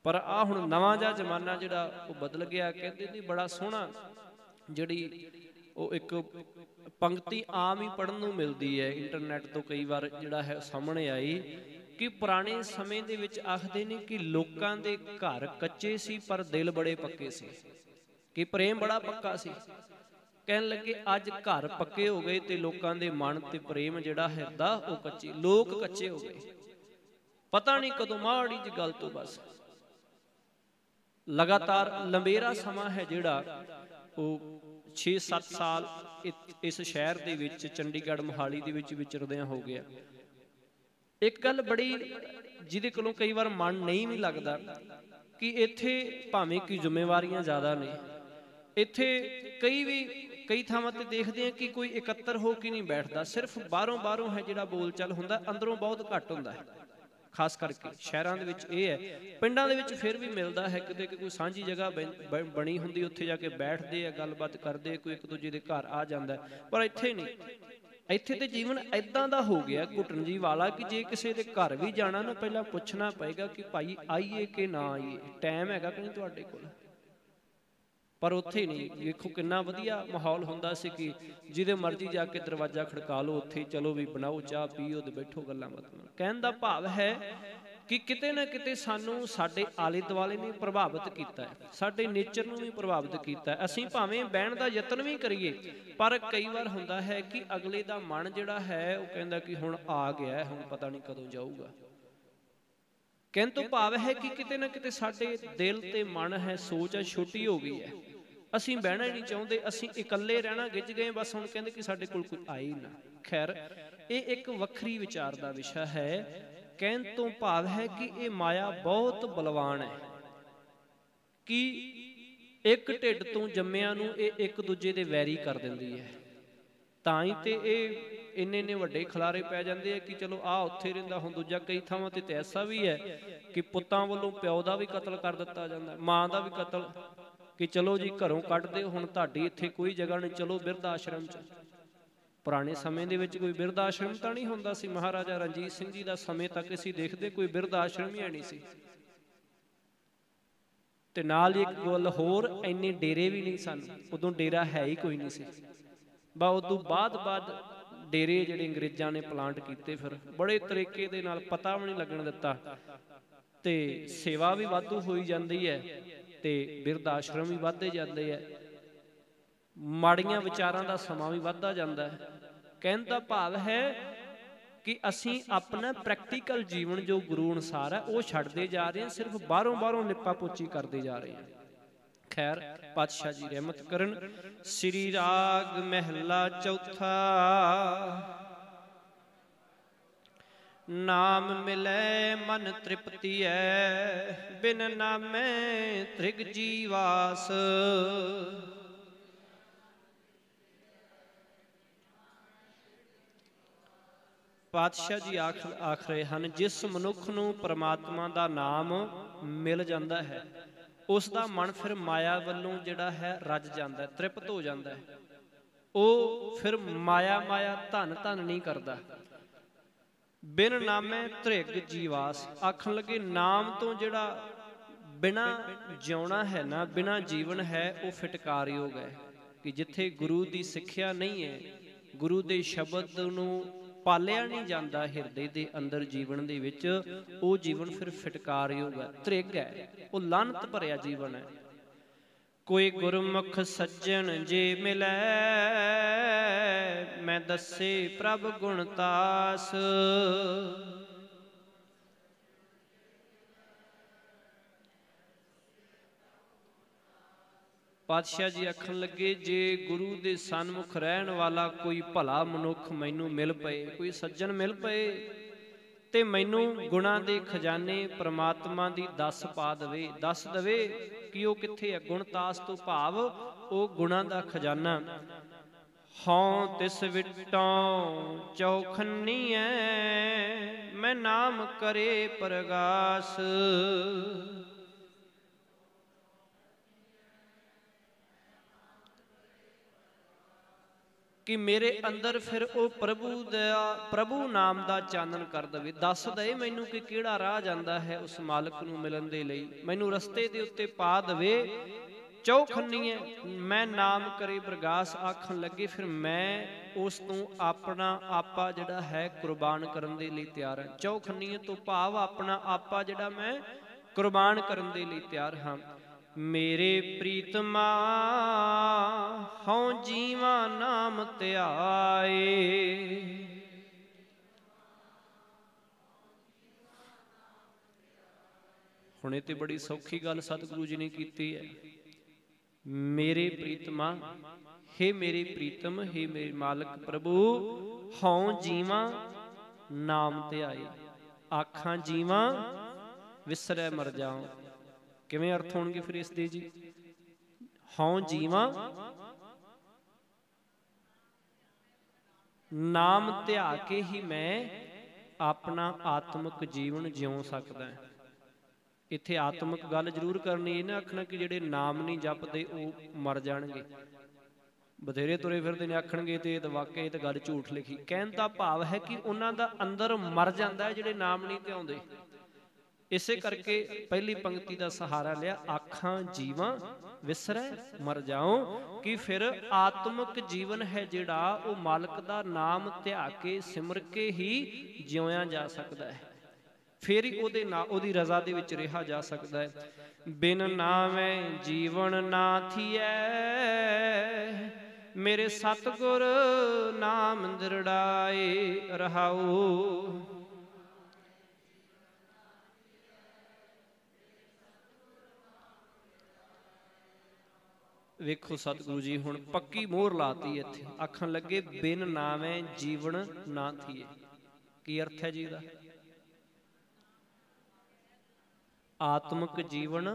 पर आ हुण नवां जिहा जमाना जिहड़ा वो बदल गया। कहंदे ने बड़ा सोहना जिहड़ी वो एक पंक्ति आम ही पढ़न नूं मिलदी है, इंटरनेट तो कई बार जिहड़ा है सामने आई कि पुराने समय दे विच आखदे ने कि लोकां दे घर कच्चे सी पर दिल बड़े पक्के सी, कि प्रेम बड़ा पक्का सी। कहण लगे अज घर पक्के हो गए ते लोकां दे मन ते प्रेम जिहड़ा हिरदा वो कच्चे, लोग कच्चे हो गए। पता नहीं कदों माड़ी जी गल तो बस लगातार लंबेरा समा है जिहड़ा वो 6-7 साल इस शहर दे विच चंडीगढ़ मोहाली दे विच विचरदियां हो गया। एक गल बड़ी जिहदे कोलों कई बार मन नहीं भी लगदा कि इत्थे भावें कि जिम्मेवारियां ज़्यादा ने, इत्थे कई थावां ते देखदे हैं कि कोई इकत्तर हो के नहीं बैठदा, सिर्फ बाहरों है जिहड़ा बोल चाल हुंदा, अंदरों बहुत घट हुंदा है। खास करके शहरां दे विच इह है, पिंडां दे विच फिर भी मिलदा है किते कि कोई सांझी जगह बनी हुंदी, उत्थे जाके बैठदे आ, गलबात करदे, कोई एक दूजे दे घर आ जांदा है। पर इत्थे नहीं, ਇੱਥੇ ਤੇ ਜੀਵਨ ਇਦਾਂ ਦਾ ਹੋ ਗਿਆ ਘੁੱਟਣ ਜੀ ਵਾਲਾ ਕਿ ਜੇ ਕਿਸੇ ਦੇ ਘਰ ਵੀ ਜਾਣਾ ਨਾ ਪਹਿਲਾਂ ਪੁੱਛਣਾ ਪਏਗਾ ਕਿ ਭਾਈ ਆਈਏ ਕਿ ਨਾ ਆਈਏ, ਟਾਈਮ ਹੈਗਾ ਕਿ ਨਹੀਂ ਤੁਹਾਡੇ ਕੋਲ। ਪਰ ਉੱਥੇ ਨਹੀਂ, ਵੇਖੋ ਕਿੰਨਾ ਵਧੀਆ ਮਾਹੌਲ ਹੁੰਦਾ ਸੀ ਕਿ ਜਿਹਦੇ ਮਰਜ਼ੀ ਜਾ ਕੇ ਦਰਵਾਜ਼ਾ ਖੜਕਾ ਲਓ, ਉੱਥੇ ਚਲੋ ਵੀ ਬਣਾਓ ਚਾਹ ਪੀਓ ਤੇ ਬੈਠੋ ਗੱਲਾਂ ਬਾਤਾਂ। ਕਹਿਣ ਦਾ ਭਾਵ ਹੈ कि किते ना किते सानू साडे आले दुआले ने प्रभावित किया है, साडे नेचर नूं भी प्रभावित किया है। असीं भावें बहण दा यतन भी करिए पर कई बार हुंदा है कि अगले दा मन जिहड़ा है वो कहंदा कि हुण आ गया है, हुण पता नहीं कदों जाऊगा। कहण तों भाव है कि किते ना किते साडे दिल ते मन है, सोच है छोटी हो गई है, असीं बहना ही नहीं चाहुंदे, असीं इकल्ले रहना गिज गए, बस हुण कहंदे कि साडे कोल कोई आए ही ना। खैर ये एक वखरी विचार दा विषय है। कहण तो भाव है कि ये माया बहुत बलवान है कि एक ढिड तो जम्मिया नूं ये एक दूजे दे वैरी कर दिंदी है। तां ही ते इन्ने इन्ने वड्डे खलारे पै जांदे कि चलो आ उत्थे रहिंदा, हुण दूजा कई थावां ते ऐसा भी है कि पुत्तां वल्लों प्यो दा भी कतल कर दित्ता जांदा, मां दा भी कतल, कि चलो जी घरों कढ दिओ, हुण तुहाडी इत्थे कोई जगह नहीं, चलो बिरध आश्रम च। पुराने समय दे विच कोई बिरध आश्रम तां नहीं हुंदा सी। महाराजा रणजीत सिंह जी दा समय तक असीं देखदे कोई बिरध आश्रम ही नहीं सी। ते नाल एक गल होर, इन्ने डेरे भी नहीं सन, उदों डेरा है ही कोई नहीं सी। उदों बाद डेरे जिहड़े अंग्रेज़ां ने प्लांट कीते, फिर बड़े तरीके दे नाल पता भी नहीं लगण दित्ता ते सेवा भी वाधू होई जांदी है ते बिरध आश्रम भी वधदे जांदे है, माड़ियां विचारां दा समां भी वधदा जांदा है। कहण दा भाव है कि असीं अपना प्रैक्टिकल जीवन जो गुरु अनुसार है वो छड्डदे जा रहे हैं, सिर्फ बाहरों लिपा पोची करते जा रहे हैं। खैर पातशाह जी रहमत करन। श्री राग महला चौथा। नाम मिले मन तृप्ति है, बिन नामे त्रिग जीवास। पातशाह जी आख रहे हैं, जिस मनुख नूं परमात्मा दा नाम मिल जाता है उसका मन फिर माया वालों जिहड़ा है रज जाता है, तृप्त हो जाता है। वो फिर माया धन नहीं करता। बिन नामे त्रिग जीवास, आखन लगे नाम तो जिहड़ा बिना जिउणा है ना, बिना जीवन है, वो फिटकार योग है। कि जिथे गुरु की सिक्ख्या नहीं है, गुरु के शब्द नूं पालिया नहीं जाता हिरदे दे अंदर जीवन दे विच, वो जीवन फिर फिटकार योग है, त्रिग है, वो लानत भरिया जीवन है। कोई गुरमुख सज्जन जे मिलै, मैं दसे प्रभ गुण तास। पातशाह जी आखन लगे, जे गुरु दे सन्मुख रहन वाला कोई भला मनुख मैनू मिल पए, कोई सज्जन मिल पए ते मैनू गुणां दे खजाने परमात्मा दी दस पा दवे, दस दवे कि वो कित्थे है। गुणतास तो भाव वो गुणां दा खजाना। हौं तिस विटों चौखन्नी ऐ, मैं नाम करे प्रगास। कि मेरे अंदर फिर वो प्रभु नाम का चानन कर दे, दस दे मैनू कि किहड़ा राह जांदा है उस मालक नूं मिलन दे लई, मैनू रस्ते दे उत्ते पा दवे। चौखन्नी है, मैं नाम करे प्रगास आखन लगे, फिर मैं उस तों अपना आपा जिहड़ा है कुर्बान करन दे लई तैयार हां। चौखन्नी तो भाव अपना आपा जिहड़ा मैं कुर्बान करन दे लई तैयार हां। मेरे प्रीतमा हौं जीवा नाम ध्याए। हुण इह ते बड़ी सौखी गल सतगुरु जी ने कीती है। मेरे प्रीतमा, हे मेरे प्रीतम, हे मेरे मालक प्रभु, हौं जीवा नाम ध्याए। आखां जीवा विसरै मर जाऊं। किवें अर्थ होणगे फिर इस दे जी? हौं जीवा नाम ध्या के ही मैं अपना आत्मक जीवन जिਉ सकदा है। इत्थे आत्मक गल जरूर करनी, ये ना आखना कि जिहड़े नाम नहीं जपदे वो मर जाणगे। बथेरे तुरे फिरदे ने आखणगे ते वाकई ते गल झूठ लिखी। कहण दा भाव है कि उन्हां दा अंदर मर जांदा है जिहड़े नाम नहीं ध्याउंदे। इसे करके पहली पंक्ति का सहारा लिया, आखां जीवा विसरै मर जाऊं, कि फिर आत्मक जीवन है जिहड़ा वो मालक दा नाम ध्या के सिमर के ही जिउया जा सकता है। फिर ही ओदे ना ओदी रजा दे विच रहा जा सकता है। बिन नामै जीवन ना थिए, मेरे सतगुर नाम दृढ़ाए रहाऊ। वेखो सतगुरु जी हुण पक्की मोहर लाती इत्थे, आखन लगे बिन नामै जीवन ना थिए। की अर्थ है जी दा? आत्मक जीवन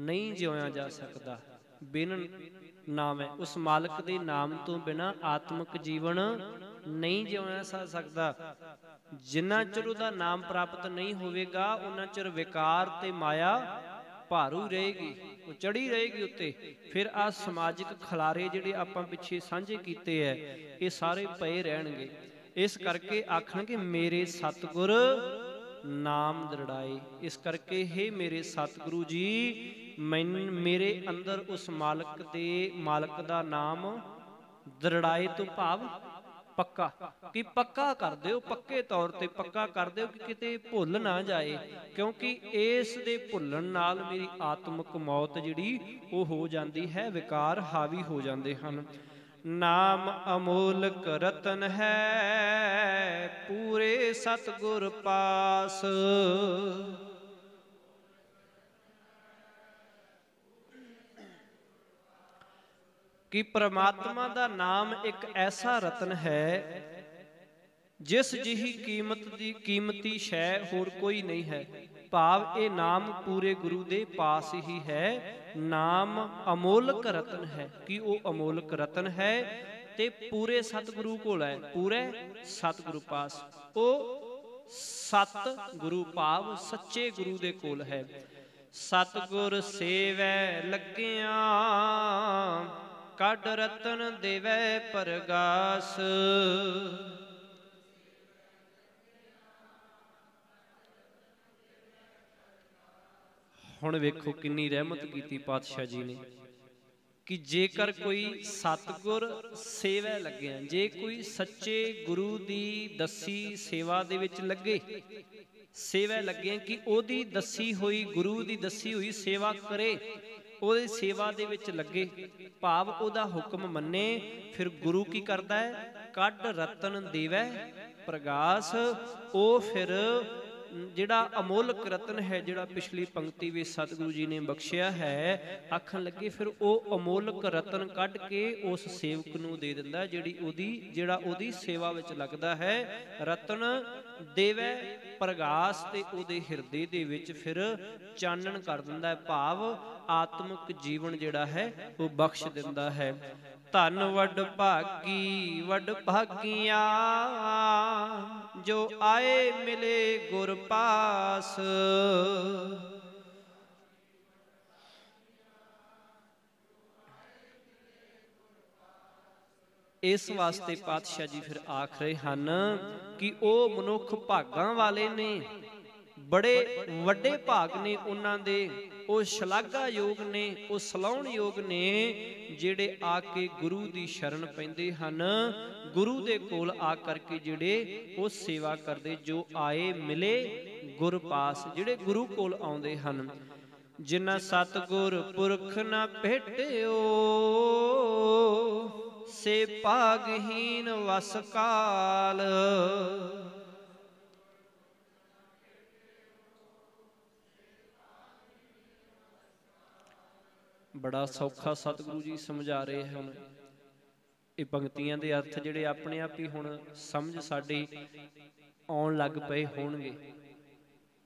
नहीं जिउया जा सकता बिन नामै। उस मालक दे नाम तो बिना आत्मक जीवन नहीं जिउया जा सकता। जिन्ना चिर उहदा नाम प्राप्त नहीं होवेगा उन्ना चिर विकार ते माया भारू रहेगी, वो चढ़ी रहेगी उत्ते। फिर आ समाजिक खलारे जिहड़े आपां पिछे सांझे कीते है ये सारे पए रहणगे। इस करके आखणगे मेरे सतगुर नाम दृढ़ाए। इस करके हे मेरे सतगुरु जी, मेरे अंदर उस मालक दा नाम दृढ़ाए तो भाव पक्का, कि पक्का कर दिओ, पक्के तौर ते पक्का कर दिओ कि किते भुल ना जाए। क्योंकि इस दे भुलण नाल मेरी आत्मक मौत जिहड़ी वो हो जाती है, विकार हावी हो जाते हैं। नाम अमोलक रतन है, पूरे सतगुर पास। कि परमात्मा दा नाम एक ऐसा रतन है जिस जिही कीमती शै होर कोई नहीं है। भाव ये नाम पूरे गुरु दे पास ही है। नाम अमोलक रतन है, कि वो अमोलक रतन है ते पूरे सतगुरु कोल है, पूरे सतगुरु पास। वो सत गुरु भाव सच्चे गुरु दे कोल है। सतगुर सेवै लग्गिया, कड रतन देवै परगास। हुण वेखो किन्नी रहमत कीती पातशाह जी ने कि जेकर कोई सतगुर सेवै लग्गिया, जे कोई सच्चे गुरु दी दसी सेवा दे विच लगे, सेवै लग्गिया कि ओदी दसी हुई गुरु दी दसी हुई सेवा करे, ओदी सेवा दे विच लगे, भाव ओदा हुक्म मन्ने। फिर गुरु की करदा है? कड रतन देवै प्रगास। ओ फिर ਜਿਹੜਾ ਅਮੋਲਕ ਰਤਨ ਹੈ, ਜਿਹੜਾ ਪਿਛਲੀ ਪੰਕਤੀ ਵਿੱਚ ਸਤਿਗੁਰੂ ਜੀ ਨੇ ਬਖਸ਼ਿਆ ਹੈ, ਆਖਣ ਲੱਗੇ ਫਿਰ ਉਹ ਅਮੋਲਕ ਰਤਨ ਕੱਢ ਕੇ ਉਸ ਸੇਵਕ ਨੂੰ ਦੇ ਦਿੰਦਾ, ਜਿਹੜਾ ਉਹਦੀ ਸੇਵਾ ਵਿੱਚ ਲੱਗਦਾ ਹੈ। ਰਤਨ ਦੇਵੈ ਪ੍ਰਗਾਸ, ਤੇ ਉਹਦੇ ਹਿਰਦੇ ਦੇ ਵਿੱਚ ਫਿਰ ਚਾਨਣ ਕਰ ਦਿੰਦਾ ਹੈ, ਭਾਵ ਆਤਮਿਕ ਜੀਵਨ ਜਿਹੜਾ ਹੈ ਉਹ ਬਖਸ਼ ਦਿੰਦਾ ਹੈ। ਧਨ ਵਡ ਭਾਗੀਆਂ ਜੋ ਆਏ ਮਿਲੇ ਗੁਰ ਪਾਸ। ਇਸ ਵਾਸਤੇ ਪਾਤਸ਼ਾਹ ਜੀ ਫਿਰ ਆਖ ਰਹੇ ਹਨ ਕਿ ਉਹ ਮਨੁੱਖ ਭਾਗਾਂ ਵਾਲੇ ਨੇ, ਬੜੇ ਵੱਡੇ ਭਾਗ ਨੇ ਉਹਨਾਂ ਦੇ, ਉਹ ਸ਼ਲਾਘਾਯੋਗ ਨੇ, ਉਹ ਸਲਾਹੁਣਯੋਗ ਨੇ, ਜਿਹੜੇ ਆ ਕੇ ਗੁਰੂ ਦੀ ਸ਼ਰਨ ਪੈਂਦੇ ਹਨ, ਗੁਰੂ ਦੇ ਕੋਲ ਆ ਕਰਕੇ ਜਿਹੜੇ ਉਹ ਸੇਵਾ ਕਰਦੇ, ਜੋ ਆਏ ਮਿਲੇ ਗੁਰ ਪਾਸ, ਜਿਹੜੇ ਗੁਰੂ ਕੋਲ ਆਉਂਦੇ ਹਨ। ਜਿਨ੍ਹਾਂ ਸਤਿਗੁਰ ਪੁਰਖ ਨਾ ਭੇਟਿਓ ਸੇ ਭਾਗਹੀਨ ਵਸ ਕਾਲ। ਬੜਾ ਸੌਖਾ ਸਤਿਗੁਰੂ ਜੀ ਸਮਝਾ ਰਹੇ ਹਨ। ਇਹ ਪੰਕਤੀਆਂ ਦੇ ਅਰਥ ਜਿਹੜੇ ਆਪਣੇ ਆਪ ਹੀ ਹੁਣ ਸਮਝ ਸਾਡੀ ਆਉਣ ਲੱਗ ਪਏ ਹੋਣਗੇ,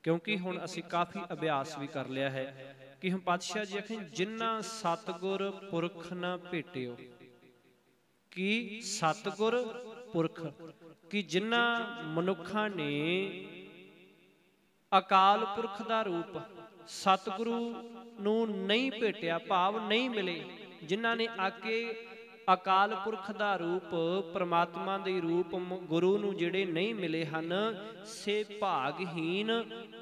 ਕਿਉਂਕਿ ਹੁਣ ਅਸੀਂ ਕਾਫੀ ਅਭਿਆਸ ਵੀ ਕਰ ਲਿਆ ਹੈ ਕਿ ਹੁਣ ਪਾਤਸ਼ਾਹ ਜੀ ਆਖੇ ਜਿਨ੍ਹਾਂ ਸਤਿਗੁਰ ਪੁਰਖ ਨਾ ਭੇਟਿਓ, ਕਿ ਸਤਿਗੁਰ ਪੁਰਖ, ਕਿ ਜਿਨ੍ਹਾਂ ਮਨੁੱਖਾਂ ਨੇ ਅਕਾਲ ਪੁਰਖ ਦਾ ਰੂਪ ਸਤਿਗੁਰੂ ਨੂੰ ਨਹੀਂ ਭੇਟਿਆ, ਭਾਵ ਨਹੀਂ ਮਿਲੇ, ਜਿਨ੍ਹਾਂ ਨੇ ਆ ਕੇ ਅਕਾਲ ਪੁਰਖ ਦਾ ਰੂਪ, ਪ੍ਰਮਾਤਮਾ ਦੇ ਰੂਪ, ਗੁਰੂ ਨੂੰ ਜਿਹੜੇ ਨਹੀਂ ਮਿਲੇ ਹਨ, ਸੇ ਭਾਗਹੀਨ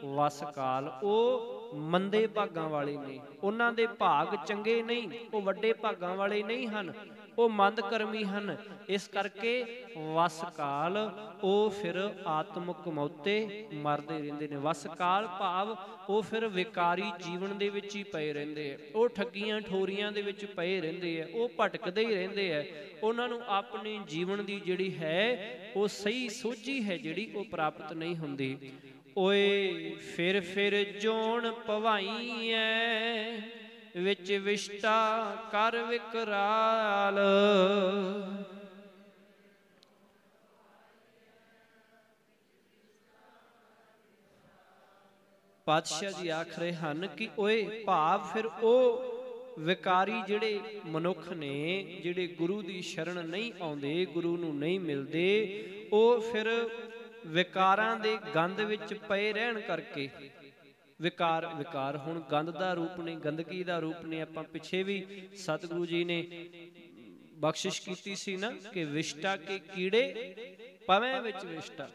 ਵਸ ਕਾਲ, ਉਹ ਮੰਦੇ ਭਾਗਾਂ ਵਾਲੇ ਨੇ, ਉਹਨਾਂ ਦੇ ਭਾਗ ਚੰਗੇ ਨਹੀਂ, ਉਹ ਵੱਡੇ ਭਾਗਾਂ ਵਾਲੇ ਨਹੀਂ ਹਨ, ਉਹ ਮੰਦ ਕਰਮੀ ਹਨ। ਇਸ ਕਰਕੇ ਵਸ ਕਾਲ ਉਹ ਫਿਰ ਆਤਮਿਕ ਮੌਤੇ ਮਰਦੇ ਰਹਿੰਦੇ ਨੇ। ਵਸ ਕਾਲ ਭਾਵ ਉਹ ਫਿਰ ਵਿਕਾਰੀ ਜੀਵਨ ਦੇ ਵਿੱਚ ਹੀ ਪਏ ਰਹਿੰਦੇ ਆ, ਉਹ ਠੱਗੀਆਂ ਠੋਰੀਆਂ ਦੇ ਵਿੱਚ ਪਏ ਰਹਿੰਦੇ ਆ, ਉਹ ਭਟਕਦੇ ਹੀ ਰਹਿੰਦੇ ਆ। ਉਹਨਾਂ ਨੂੰ ਆਪਣੇ ਜੀਵਨ ਦੀ ਜਿਹੜੀ ਹੈ ਉਹ ਸਹੀ ਸੋਝੀ ਹੈ ਜਿਹੜੀ ਉਹ ਪ੍ਰਾਪਤ ਨਹੀਂ ਹੁੰਦੀ। ਓਏ ਫਿਰ ਜੋਣ ਭਵਾਈ ਐ ਵਿੱਚ ਵਿਸ਼ਟਾ ਕਰ ਵਿਕਰਾਲ। ਪਾਤਸ਼ਾਹ ਜੀ ਆਖ ਰਹੇ ਹਨ ਕਿ ਓਏ ਭਾਵ ਫਿਰ ਉਹ ਵਿਕਾਰੀ ਜਿਹੜੇ ਮਨੁੱਖ ਨੇ, ਜਿਹੜੇ ਗੁਰੂ ਦੀ ਸ਼ਰਨ ਨਹੀਂ ਆਉਂਦੇ, ਗੁਰੂ ਨੂੰ ਨਹੀਂ ਮਿਲਦੇ, ਉਹ ਫਿਰ ਵਿਕਾਰਾਂ ਦੇ ਗੰਧ ਵਿੱਚ ਪਏ ਰਹਿਣ ਕਰਕੇ, ਵਿਕਾਰ ਹੁਣ ਗੰਧ ਦਾ ਰੂਪ ਨੇ, ਗੰਦਗੀ ਦਾ ਰੂਪ ਨੇ। ਆਪਾਂ ਪਿੱਛੇ ਵੀ ਸਤਿਗੁਰੂ ਜੀ ਨੇ ਬਖਸ਼ਿਸ਼ ਕੀਤੀ ਸੀ ਨਾ ਕਿ ਵਿਸ਼ਟਾ ਕੇ ਕੀੜੇ ਪਵੇਂ ਵਿੱਚ ਵਿਸ਼ਟਾ,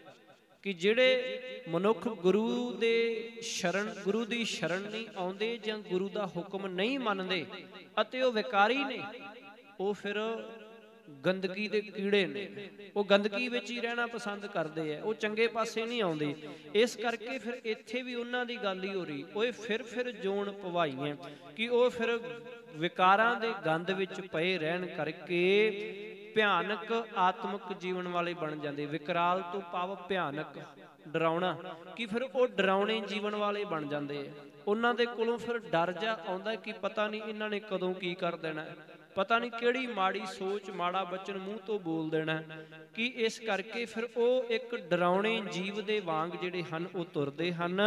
ਕਿ ਜਿਹੜੇ ਮਨੁੱਖ ਗੁਰੂ ਦੀ ਸ਼ਰਨ ਨਹੀਂ ਆਉਂਦੇ ਜਾਂ ਗੁਰੂ ਦਾ ਹੁਕਮ ਨਹੀਂ ਮੰਨਦੇ ਅਤੇ ਉਹ ਵਿਕਾਰੀ ਨੇ, ਉਹ ਫਿਰ ਗੰਦਗੀ ਦੇ ਕੀੜੇ ਨੇ, ਉਹ ਗੰਦਗੀ ਵਿੱਚ ਹੀ ਰਹਿਣਾ ਪਸੰਦ ਕਰਦੇ ਆ, ਉਹ ਚੰਗੇ ਪਾਸੇ ਨਹੀਂ ਆਉਂਦੇ। ਇਸ ਕਰਕੇ ਫਿਰ ਇੱਥੇ ਵੀ ਉਹਨਾਂ ਦੀ ਗੱਲ ਹੀ ਹੋ ਰਹੀ, ਓਏ ਫਿਰ ਜੋਣ ਭਵਾਈਆਂ, ਕਿ ਉਹ ਫਿਰ ਵਿਕਾਰਾਂ ਦੇ ਗੰਦ ਵਿੱਚ ਪਏ ਰਹਿਣ ਕਰਕੇ ਭਿਆਨਕ ਆਤਮਿਕ ਜੀਵਨ ਵਾਲੇ ਬਣ ਜਾਂਦੇ। ਵਿਕਰਾਲ ਤੋਂ ਭਾਵ ਭਿਆਨਕ, ਡਰਾਉਣਾ, ਕਿ ਫਿਰ ਉਹ ਡਰਾਉਣੇ ਜੀਵਨ ਵਾਲੇ ਬਣ ਜਾਂਦੇ ਆ। ਉਹਨਾਂ ਦੇ ਕੋਲੋਂ ਫਿਰ ਡਰ ਜਾ ਆਉਂਦਾ ਕਿ ਪਤਾ ਨਹੀਂ ਇਹਨਾਂ ਨੇ ਕਦੋਂ ਕੀ ਕਰ ਦੇਣਾ, ਪਤਾ ਨਹੀਂ ਕਿਹੜੀ ਮਾੜੀ ਸੋਚ, ਮਾੜਾ ਬਚਨ ਮੂੰਹ ਤੋਂ ਬੋਲ ਦੇਣਾ, ਕਿ ਇਸ ਕਰਕੇ ਫਿਰ ਉਹ ਇੱਕ ਡਰਾਉਣੇ ਜੀਵ ਦੇ ਵਾਂਗ ਜਿਹੜੇ ਹਨ ਉਹ ਤੁਰਦੇ ਹਨ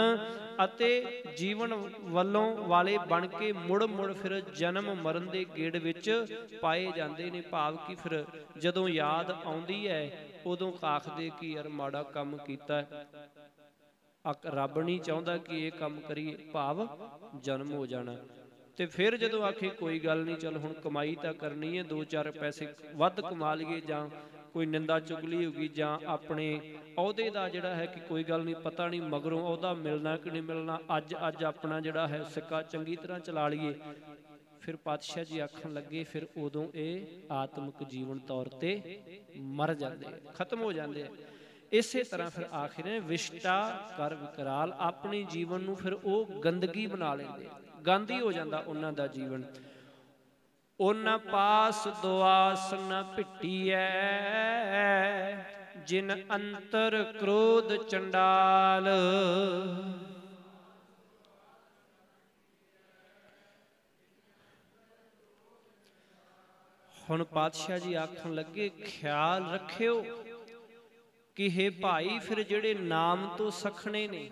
ਅਤੇ ਜੀਵਨ ਵੱਲੋਂ ਵਾਲੇ ਬਣ ਕੇ ਮੁੜ ਫਿਰ ਜਨਮ ਮਰਨ ਦੇ ਗੇੜ ਵਿੱਚ ਪਾਏ ਜਾਂਦੇ ਨੇ। ਭਾਵ ਕਿ ਫਿਰ ਜਦੋਂ ਯਾਦ ਆਉਂਦੀ ਹੈ ਉਦੋਂ ਆਖਦੇ ਕਿ ਯਾਰ ਮਾੜਾ ਕੰਮ ਕੀਤਾ, ਰੱਬ ਨਹੀਂ ਚਾਹੁੰਦਾ ਕਿ ਇਹ ਕੰਮ ਕਰੀਏ, ਭਾਵ ਜਨਮ ਹੋ ਜਾਣਾ। ਤੇ ਫਿਰ ਜਦੋਂ ਆਖੇ ਕੋਈ ਗੱਲ ਨਹੀਂ, ਚਲ ਹੁਣ ਕਮਾਈ ਤਾਂ ਕਰਨੀ ਹੈ, 2-4 ਪੈਸੇ ਵੱਧ ਕਮਾ ਲਈਏ, ਜਾਂ ਕੋਈ ਨਿੰਦਾ ਚੁਗਲੀ ਹੋ ਗਈ, ਜਾਂ ਆਪਣੇ ਅਹੁਦੇ ਦਾ ਜਿਹੜਾ ਹੈ ਕਿ ਕੋਈ ਗੱਲ ਨਹੀਂ, ਪਤਾ ਨਹੀਂ ਮਗਰੋਂ ਅਹੁਦਾ ਮਿਲਣਾ ਕਿ ਨਹੀਂ ਮਿਲਣਾ, ਅੱਜ ਆਪਣਾ ਜਿਹੜਾ ਹੈ ਸਿੱਕਾ ਚੰਗੀ ਤਰ੍ਹਾਂ ਚਲਾ ਲਈਏ। ਫਿਰ ਪਾਤਸ਼ਾਹ ਜੀ ਆਖਣ ਲੱਗੇ ਫਿਰ ਉਦੋਂ ਇਹ ਆਤਮਿਕ ਜੀਵਨ ਤੌਰ ਤੇ ਮਰ ਜਾਂਦੇ, ਖਤਮ ਹੋ ਜਾਂਦੇ ਆ। ਇਸੇ ਤਰ੍ਹਾਂ ਫਿਰ ਆਖਿਰ ਵਿਸ਼ਟਾ ਕਰ ਵਿਕਰਾਲ, ਆਪਣੇ ਜੀਵਨ ਨੂੰ ਫਿਰ ਉਹ ਗੰਦਗੀ ਬਣਾ ਲੈਂਦੇ, ਗੰਦ ਹੀ ਹੋ ਜਾਂਦਾ ਉਹਨਾਂ ਦਾ ਜੀਵਨ। ਉਹਨਾਂ ਪਾਸ ਦੁਆਸ ਨ ਭਿੱਟੀਐ, जिन अंतर क्रोध चंडाल। हुण पातशाह जी आखन लगे ख्याल रखियो कि हे भाई फिर जिहड़े नाम तो सखने ने,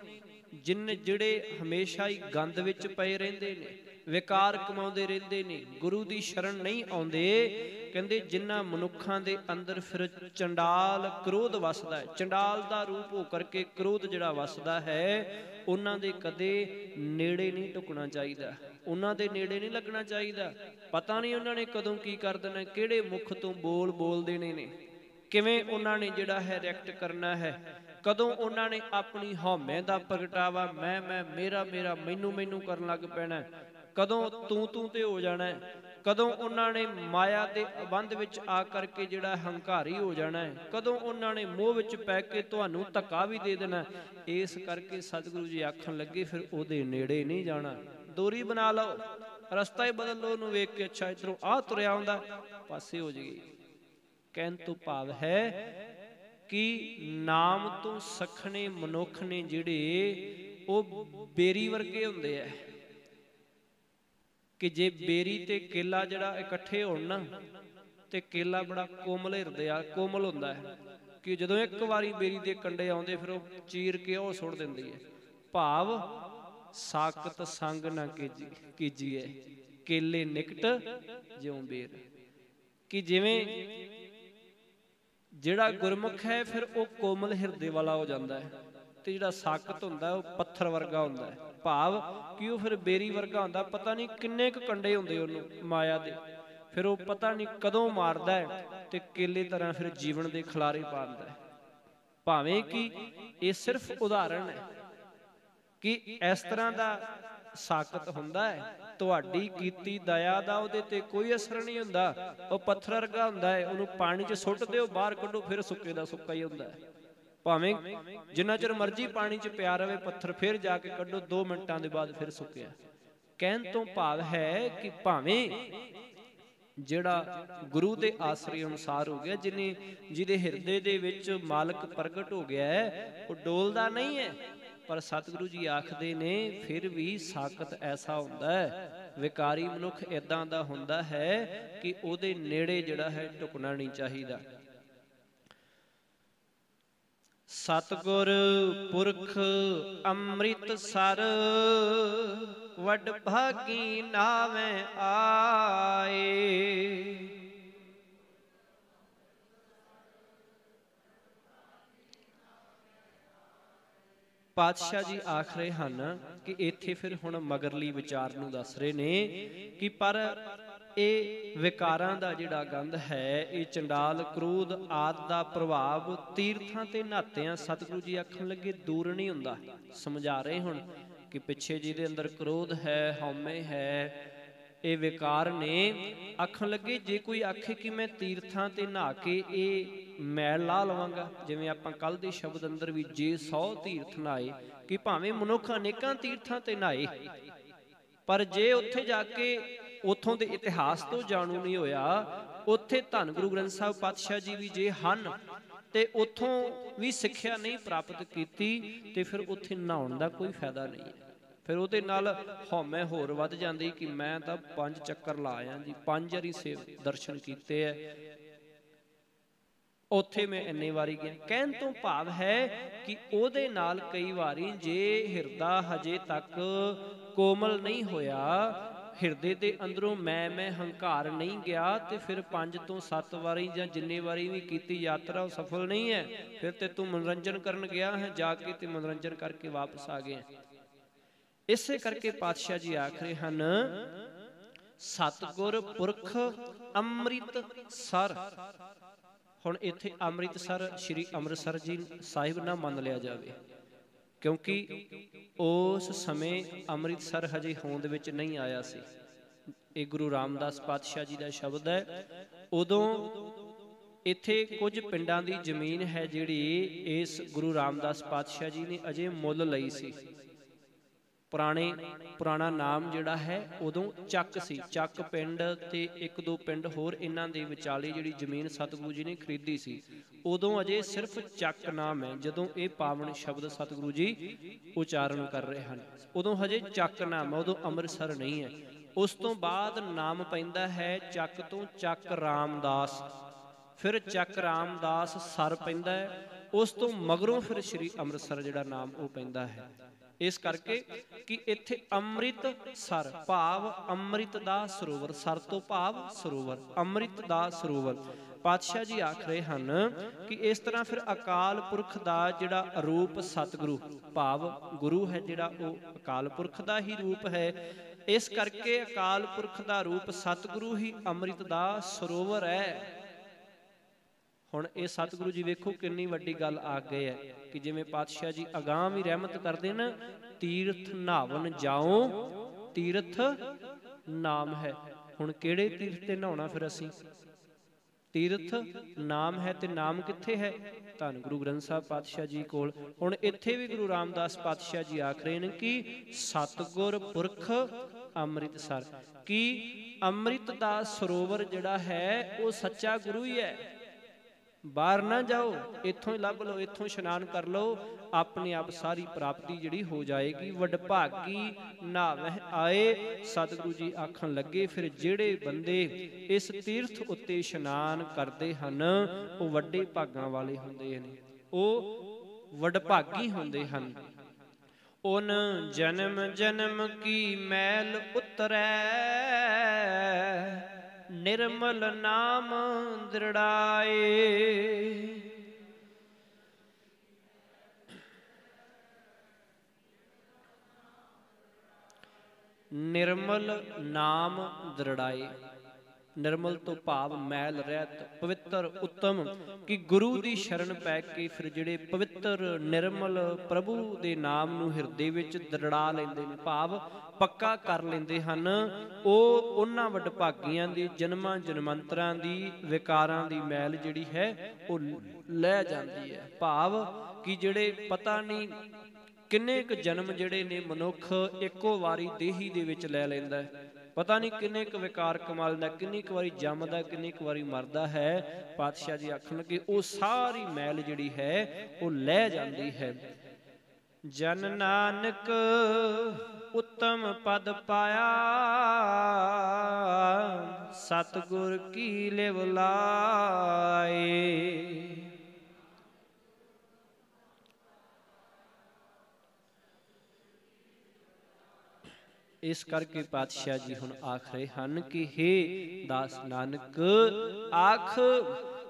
जिन जिहड़े हमेशा ही गंद विच पए रहिंदे ने, विकार कमाउंदे रहिंदे ने, गुरु दी शरण नहीं आउंदे, कहंदे जिन्हां मनुखां दे अंदर फिर चंडाल क्रोध वसदा है, चंडाल दा रूप हो करके क्रोध जिहड़ा वसदा है, उन्हां दे कदे नेड़े नहीं ढुकना चाहिदा, उन्हां दे नेड़े नहीं लगना चाहिदा। पता नहीं उन्हां ने कदों की कर देना, किहड़े मुख तो बोल देने ने, किवें उन्हां ने जिहड़ा है रिएक्ट करना है, कदों उन्हां ने अपनी हौमे दा प्रगटावा मैं मेरा मेरा मैनू मैनू करन लग पैना, कदों तू ते हो जाना है, कदों उन्हां ने माया दे बंध विच आ करके जिहड़ा हंकारी हो जाना है, कदों उन्हां ने मोह विच पै के तुहानू धक्का भी दे देना। इस करके सतगुरु जी आखन लगे फिर उहदे नेड़े नहीं जाना, दूरी बना लो, रस्ता ही बदल लो, उहनू वेख के अच्छा इधरों आ तुरिया आउंदा पासे हो जाइए। कहन तो भाव है कि नाम तो सखने मनुख ने जिहड़े वो बेरी वर्गे हुंदे है, कि जे बेरी ते केला जिहड़ा इकट्ठे होण ना, ते केला बड़ा कोमल हिरदे आ कोमल हुंदा है, कि जदों एक वारी बेरी दे कंडे आउंदे फिर वो चीर के वो सुट दिंदी है। भाव साकत संग ना कीजिए, केले निकट ज्यों बेर, कि जिवें जिहड़ा गुरमुख है फिर वो कोमल हिरदे वाला हो जाता है, तो जिहड़ा साकत हुंदा है वो पत्थर वर्गा हुंदा है। भाव कि वो फिर बेरी वर्गा हुंदा, पता नहीं किन्ने क कंडे हुंदे उहनूं माया दे, फिर वो पता नहीं कदों मारदा है ते केले तरह फिर जीवन दे खलारे पांदा है। भावें कि ये सिर्फ उदाहरण है कि इस तरह दा साकत हुंदा है, तुहाडी कीती दया दा उहदे ते कोई असर नहीं हुंदा, वो पत्थर वर्गा हुंदा है, उहनूं पानी च सुੱਟ दिओ बाहर कढो फिर सुੱਕੇ दा सुੱਕਾ ही हुंदा है। भावें जिन्ना चिर मर्जी पानी च पिया रहे पत्थर, फिर जाके कढो 2 मिनटां दे बाद फिर सुੱਕਿਆ। कहन तो भाव है कि भावें जिहड़ा गुरु दे आसरे अनुसार हो गया, जिहदे हिरदे दे विच मालक प्रगट हो गया है, वो डोलदा नहीं है, पर सतगुरु जी आखदे ने फिर भी साकत ऐसा हुंदा है, विकारी मनुख इदां दा हुंदा है कि उहदे नेड़े जिहड़ा है ढुकना नहीं चाहिदा। सतगुर पुरख अमृत सर, वड भागी नावे आए। पातशाह जी आख रहे हैं कि इत्थे फिर हुण मगरली विचार नूं दस रहे ने कि पर ਇਹ ਵਿਕਾਰਾਂ ਦਾ ਜਿਹੜਾ ਗੰਧ ਹੈ, ਇਹ ਚੰਡਾਲ ਕ੍ਰੋਧ ਆਦਿ ਦਾ ਪ੍ਰਭਾਵ ਤੀਰਥਾਂ ਤੇ ਨਹਾਤਿਆਂ ਸਤਿਗੁਰੂ ਜੀ ਆਖਣ ਲੱਗੇ ਦੂਰ ਨਹੀਂ ਹੁੰਦਾ। ਸਮਝਾ ਰਹੇ ਹੁਣ ਕਿ ਪਿੱਛੇ ਜਿਹਦੇ ਅੰਦਰ ਕ੍ਰੋਧ ਹੈ, ਹਉਮੈ ਹੈ, ਇਹ ਵਿਕਾਰ ਨੇ। ਆਖਣ ਲੱਗੇ ਜੇ ਕੋਈ ਆਖੇ ਕਿ ਮੈਂ ਤੀਰਥਾਂ ਤੇ ਨਹਾ ਕੇ ਇਹ ਮੈਲ ਲਾ ਲਵਾਂਗਾ, ਜਿਵੇਂ ਆਪਾਂ ਕੱਲ ਦੇ ਸ਼ਬਦ ਅੰਦਰ ਵੀ ਜੇ 100 ਤੀਰਥ ਨਹਾਏ, ਕਿ ਭਾਵੇਂ ਮਨੁੱਖ ਅਨੇਕਾਂ ਤੀਰਥਾਂ ਤੇ ਨਹਾਏ, ਪਰ ਜੇ ਉੱਥੇ ਜਾ ਕੇ ਉੱਥੋਂ ਦੇ ਇਤਿਹਾਸ ਤੋਂ ਜਾਣੂ ਨਹੀਂ ਹੋਇਆ, ਉੱਥੇ ਧੰਨ ਗੁਰੂ ਗ੍ਰੰਥ ਸਾਹਿਬ ਪਾਤਸ਼ਾਹ ਜੀ ਵੀ ਜੇ ਹਨ ਤੇ ਉੱਥੋਂ ਵੀ ਸਿੱਖਿਆ ਨਹੀਂ ਪ੍ਰਾਪਤ ਕੀਤੀ, ਤੇ ਫਿਰ ਉੱਥੇ ਨਹਾਉਣ ਦਾ ਕੋਈ ਫਾਇਦਾ ਨਹੀਂ ਹੈ। ਫਿਰ ਉਹਦੇ ਨਾਲ ਹਉਮੈ ਹੋਰ ਵੱਧ ਜਾਂਦੀ ਕਿ ਮੈਂ ਤਾਂ 5 ਚੱਕਰ ਲਾ ਆਇਆ ਜੀ, 5 ਵਾਰੀ ਦਰਸ਼ਨ ਕੀਤੇ ਹੈ, ਉੱਥੇ ਮੈਂ ਇੰਨੇ ਵਾਰੀ ਗਿਆ। ਕਹਿਣ ਤੋਂ ਭਾਵ ਹੈ ਕਿ ਉਹਦੇ ਨਾਲ ਕਈ ਵਾਰੀ ਜੇ ਹਿਰਦਾ ਹਜੇ ਤੱਕ ਕੋਮਲ ਨਹੀਂ ਹੋਇਆ, ਹਿਰਦੇ ਦੇ ਅੰਦਰੋਂ ਮੈਂ ਹੰਕਾਰ ਨਹੀਂ ਗਿਆ, ਤੇ ਫਿਰ 5 ਤੋਂ 7 ਵਾਰੀ ਜਾਂ ਜਿੰਨੇ ਵਾਰੀ ਵੀ ਕੀਤੀ ਯਾਤਰਾ ਉਹ ਸਫਲ ਨਹੀਂ ਹੈ। ਫਿਰ ਤੇ ਤੂੰ ਮਨੋਰੰਜਨ ਕਰਨ ਗਿਆ ਹੈ, ਜਾ ਕੇ ਤੇ ਮਨੋਰੰਜਨ ਕਰਕੇ ਵਾਪਸ ਆ ਗਏ। ਇਸੇ ਕਰਕੇ ਪਾਤਸ਼ਾਹ ਜੀ ਆਖ ਰਹੇ ਹਨ ਸਤਿਗੁਰ ਪੁਰਖ ਅੰਮ੍ਰਿਤ ਸਰ। ਹੁਣ ਇੱਥੇ ਅੰਮ੍ਰਿਤਸਰ ਸ਼੍ਰੀ ਅੰਮ੍ਰਿਤਸਰ ਜੀ ਸਾਹਿਬ ਨਾ ਮੰਨ ਲਿਆ ਜਾਵੇ, ਕਿਉਂਕਿ ਉਸ ਸਮੇਂ ਅੰਮ੍ਰਿਤਸਰ ਹਜੇ ਹੋਂਦ ਵਿੱਚ ਨਹੀਂ ਆਇਆ ਸੀ। ਇਹ ਗੁਰੂ ਰਾਮਦਾਸ ਪਾਤਸ਼ਾਹ ਜੀ ਦਾ ਸ਼ਬਦ ਹੈ। ਉਦੋਂ ਇੱਥੇ ਕੁਝ ਪਿੰਡਾਂ ਦੀ ਜ਼ਮੀਨ ਹੈ ਜਿਹੜੀ ਇਸ ਗੁਰੂ ਰਾਮਦਾਸ ਪਾਤਸ਼ਾਹ ਜੀ ਨੇ ਅਜੇ ਮੁੱਲ ਲਈ ਸੀ, ਪੁਰਾਣਾ ਨਾਮ ਜਿਹੜਾ ਹੈ ਉਦੋਂ ਚੱਕ ਸੀ। ਚੱਕ ਪਿੰਡ ਤੇ ਇੱਕ ਦੋ ਪਿੰਡ ਹੋਰ ਇਹਨਾਂ ਦੇ ਵਿਚਾਲੇ ਜਿਹੜੀ ਜ਼ਮੀਨ ਸਤਿਗੁਰੂ ਜੀ ਨੇ ਖਰੀਦੀ ਸੀ, ਉਦੋਂ ਅਜੇ ਸਿਰਫ ਚੱਕ ਨਾਮ ਹੈ। ਜਦੋਂ ਇਹ ਪਾਵਨ ਸ਼ਬਦ ਸਤਿਗੁਰੂ ਜੀ ਉਚਾਰਨ ਕਰ ਰਹੇ ਹਨ, ਉਦੋਂ ਹਜੇ ਚੱਕ ਨਾਮ ਹੈ, ਉਦੋਂ ਅੰਮ੍ਰਿਤਸਰ ਨਹੀਂ ਹੈ। ਉਸ ਤੋਂ ਬਾਅਦ ਨਾਮ ਪੈਂਦਾ ਹੈ ਚੱਕ ਤੋਂ ਚੱਕ ਰਾਮਦਾਸ, ਫਿਰ ਚੱਕ ਰਾਮਦਾਸ ਸਰ ਪੈਂਦਾ ਹੈ। ਉਸ ਤੋਂ ਮਗਰੋਂ ਫਿਰ ਸ਼੍ਰੀ ਅੰਮ੍ਰਿਤਸਰ ਜਿਹੜਾ ਨਾਮ ਉਹ ਪੈਂਦਾ ਹੈ। ਇਸ ਕਰਕੇ ਕਿ ਇੱਥੇ ਅੰਮ੍ਰਿਤਸਰ ਭਾਵ ਅੰਮ੍ਰਿਤ ਦਾ ਸਰੋਵਰ, ਸਰ ਤੋਂ ਭਾਵ ਸਰੋਵਰ, ਅੰਮ੍ਰਿਤ ਦਾ ਸਰੋਵਰ। ਪਾਤਸ਼ਾਹ ਜੀ ਆਖ ਰਹੇ ਹਨ ਕਿ ਇਸ ਤਰ੍ਹਾਂ ਫਿਰ ਅਕਾਲ ਪੁਰਖ ਦਾ ਜਿਹੜਾ ਰੂਪ ਸਤਿਗੁਰੂ ਭਾਵ ਗੁਰੂ ਹੈ, ਜਿਹੜਾ ਉਹ ਅਕਾਲ ਪੁਰਖ ਦਾ ਹੀ ਰੂਪ ਹੈ। ਇਸ ਕਰਕੇ ਅਕਾਲ ਪੁਰਖ ਦਾ ਰੂਪ ਸਤਿਗੁਰੂ ਹੀ ਅੰਮ੍ਰਿਤ ਦਾ ਸਰੋਵਰ ਹੈ। ਹੁਣ ਇਹ ਸਤਿਗੁਰੂ ਜੀ ਵੇਖੋ ਕਿੰਨੀ ਵੱਡੀ ਗੱਲ ਆ ਗਈ ਹੈ ਕਿ ਜਿਵੇਂ ਪਾਤਸ਼ਾਹ ਜੀ ਅਗਾਂਹ ਵੀ ਰਹਿਮਤ ਕਰਦੇ ਨਾ, ਤੀਰਥ ਨਹਾਵਨ ਜਾਓ ਤੀਰਥ ਨਾਮ ਹੈ। ਹੁਣ ਕਿਹੜੇ ਤੀਰਥ ਤੇ ਨਹਾਉਣਾ ਫਿਰ ਅਸੀਂ? ਤੀਰਥ ਨਾਮ ਹੈ, ਤੇ ਨਾਮ ਕਿੱਥੇ ਹੈ? ਧੰਨ ਗੁਰੂ ਗ੍ਰੰਥ ਸਾਹਿਬ ਪਾਤਸ਼ਾਹ ਜੀ ਕੋਲ। ਹੁਣ ਇੱਥੇ ਵੀ ਗੁਰੂ ਰਾਮਦਾਸ ਪਾਤਸ਼ਾਹ ਜੀ ਆਖ ਰਹੇ ਨੇ ਕਿ ਸਤਿਗੁਰ ਪੁਰਖ ਅੰਮ੍ਰਿਤਸਰ, ਕਿ ਅੰਮ੍ਰਿਤ ਦਾ ਸਰੋਵਰ ਜਿਹੜਾ ਹੈ ਉਹ ਸੱਚਾ ਗੁਰੂ ਹੀ ਹੈ। ਬਾਹਰ ਨਾ ਜਾਓ, ਇੱਥੋਂ ਹੀ ਲੱਭ ਲਓ, ਇੱਥੋਂ ਇਸ਼ਨਾਨ ਕਰ ਲਓ, ਆਪਣੇ ਆਪ ਸਾਰੀ ਪ੍ਰਾਪਤੀ ਜਿਹੜੀ ਹੋ ਜਾਏਗੀ। ਵਡਭਾਗੀ ਨਾਵਹਿ ਆਏ, ਸਤਿਗੁਰੂ ਜੀ ਆਖਣ ਲੱਗੇ ਫਿਰ ਜਿਹੜੇ ਬੰਦੇ ਇਸ ਤੀਰਥ ਉੱਤੇ ਇਸ਼ਨਾਨ ਕਰਦੇ ਹਨ ਉਹ ਵੱਡੇ ਭਾਗਾਂ ਵਾਲੇ ਹੁੰਦੇ ਨੇ, ਉਹ ਵਡਭਾਗੀ ਹੁੰਦੇ ਹਨ। ਉਨ ਜਨਮ ਜਨਮ ਕੀ ਮੈਲ ਉਤਰੈ, ਨਿਰਮਲ ਨਾਮ ਦ੍ਰਿੜਾਏ। ਨਿਰਮਲ ਨਾਮ ਦ੍ਰਿੜਾਏ, ਨਿਰਮਲ ਤੋਂ ਭਾਵ ਮੈਲ ਰਹਿਤ, ਪਵਿੱਤਰ, ਉੱਤਮ, ਕਿ ਗੁਰੂ ਦੀ ਸ਼ਰਨ ਪੈ ਕੇ ਫਿਰ ਜਿਹੜੇ ਪਵਿੱਤਰ ਨਿਰਮਲ ਪ੍ਰਭੂ ਦੇ ਨਾਮ ਨੂੰ ਹਿਰਦੇ ਵਿੱਚ ਦ੍ਰਿੜਾ ਲੈਂਦੇ ਨੇ, ਭਾਵ ਪੱਕਾ ਕਰ ਲੈਂਦੇ ਹਨ, ਉਹ ਉਹਨਾਂ ਵਡਭਾਗੀਆਂ ਦੇ ਜਨਮਾਂ ਜਨਮੰਤਰਾਂ ਦੀ ਵਿਕਾਰਾਂ ਦੀ ਮੈਲ ਜਿਹੜੀ ਹੈ ਉਹ ਲੈ ਜਾਂਦੀ ਹੈ। ਭਾਵ ਕਿ ਜਿਹੜੇ ਪਤਾ ਨਹੀਂ ਕਿੰਨੇ ਕੁ ਜਨਮ ਜਿਹੜੇ ਨੇ ਮਨੁੱਖ ਇੱਕੋ ਵਾਰੀ ਦੇਹੀ ਦੇ ਵਿੱਚ ਲੈ ਲੈਂਦਾ ਹੈ, ਪਤਾ ਨਹੀਂ ਕਿੰਨੇ ਕੁ ਵਿਕਾਰ ਕਮਾਲਦਾ, ਕਿੰਨੀ ਕੁ ਵਾਰੀ ਜੰਮਦਾ, ਕਿੰਨੀ ਕੁ ਵਾਰੀ ਮਰਦਾ ਹੈ। ਪਾਤਸ਼ਾਹ ਜੀ ਆਖਣ ਲੱਗੇ ਉਹ ਸਾਰੀ ਮੈਲ ਜਿਹੜੀ ਹੈ ਉਹ ਲੈ ਜਾਂਦੀ ਹੈ। ਜਨ ਨਾਨਕ ਉੱਤਮ ਪਦ ਪਾਇਆ, ਸਤਿਗੁਰ ਕੀ ਲਿਵ ਲਾਏ। ਇਸ ਕਰਕੇ ਪਾਤਸ਼ਾਹ ਜੀ ਹੁਣ ਆਖ ਰਹੇ ਹਨ ਕਿ ਹੇ ਦਾਸ ਨਾਨਕ, ਆਖ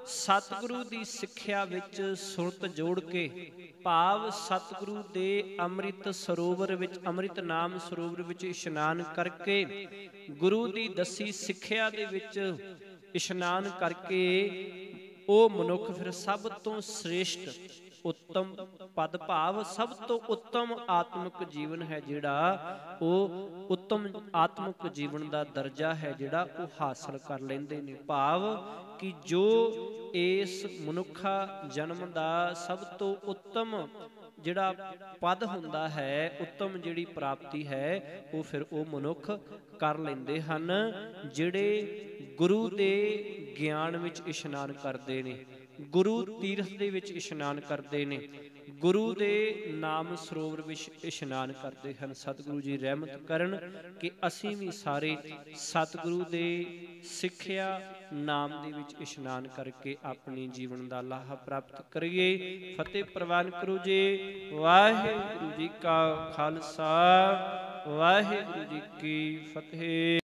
ਸਤਿਗੁਰੂ ਦੀ ਸਿੱਖਿਆ ਵਿੱਚ ਸੁਰਤ ਜੋੜ ਕੇ, ਭਾਵ ਸਤਿਗੁਰੂ ਦੇ ਅੰਮ੍ਰਿਤ ਸਰੋਵਰ ਵਿੱਚ, ਅੰਮ੍ਰਿਤ ਨਾਮ ਸਰੋਵਰ ਵਿੱਚ ਇਸ਼ਨਾਨ ਕਰਕੇ, ਗੁਰੂ ਦੀ ਦੱਸੀ ਸਿੱਖਿਆ ਦੇ ਵਿੱਚ ਇਸ਼ਨਾਨ ਕਰਕੇ ਉਹ ਮਨੁੱਖ ਫਿਰ ਸਭ ਤੋਂ ਸ੍ਰੇਸ਼ਟ ਉੱਤਮ ਪਦ, ਭਾਵ ਸਭ ਤੋਂ ਉੱਤਮ ਆਤਮਿਕ ਜੀਵਨ ਹੈ ਜਿਹੜਾ, ਉਹ ਉੱਤਮ ਆਤਮਿਕ ਜੀਵਨ ਦਾ ਦਰਜਾ ਹੈ ਜਿਹੜਾ ਉਹ ਹਾਸਲ ਕਰ ਲੈਂਦੇ ਨੇ। ਭਾਵ ਕਿ ਜੋ ਇਸ ਮਨੁੱਖਾ ਜਨਮ ਦਾ ਸਭ ਤੋਂ ਉੱਤਮ ਜਿਹੜਾ ਪਦ ਹੁੰਦਾ ਹੈ, ਉੱਤਮ ਜਿਹੜੀ ਪ੍ਰਾਪਤੀ ਹੈ, ਉਹ ਫਿਰ ਉਹ ਮਨੁੱਖ ਕਰ ਲੈਂਦੇ ਹਨ ਜਿਹੜੇ ਗੁਰੂ ਦੇ ਗਿਆਨ ਵਿੱਚ ਇਸ਼ਨਾਨ ਕਰਦੇ ਨੇ, ਗੁਰੂ ਤੀਰਥ ਦੇ ਵਿੱਚ ਇਸ਼ਨਾਨ ਕਰਦੇ ਨੇ, ਗੁਰੂ ਦੇ ਨਾਮ ਸਰੋਵਰ ਵਿੱਚ ਇਸ਼ਨਾਨ ਕਰਦੇ ਹਨ। ਸਤਿਗੁਰੂ ਜੀ ਰਹਿਮਤ ਕਰਨ ਕਿ ਅਸੀਂ ਵੀ ਸਾਰੇ ਸਤਿਗੁਰੂ ਦੇ ਸਿੱਖਿਆ ਨਾਮ ਦੇ ਵਿੱਚ ਇਸ਼ਨਾਨ ਕਰਕੇ ਆਪਣੇ ਜੀਵਨ ਦਾ ਲਾਹਾ ਪ੍ਰਾਪਤ ਕਰੀਏ। ਫਤਿਹ ਪ੍ਰਵਾਨ ਕਰੋ ਜੀ। ਵਾਹਿਗੁਰੂ ਜੀ ਕਾ ਖਾਲਸਾ, ਵਾਹਿਗੁਰੂ ਜੀ ਕੀ ਫਤਿਹ।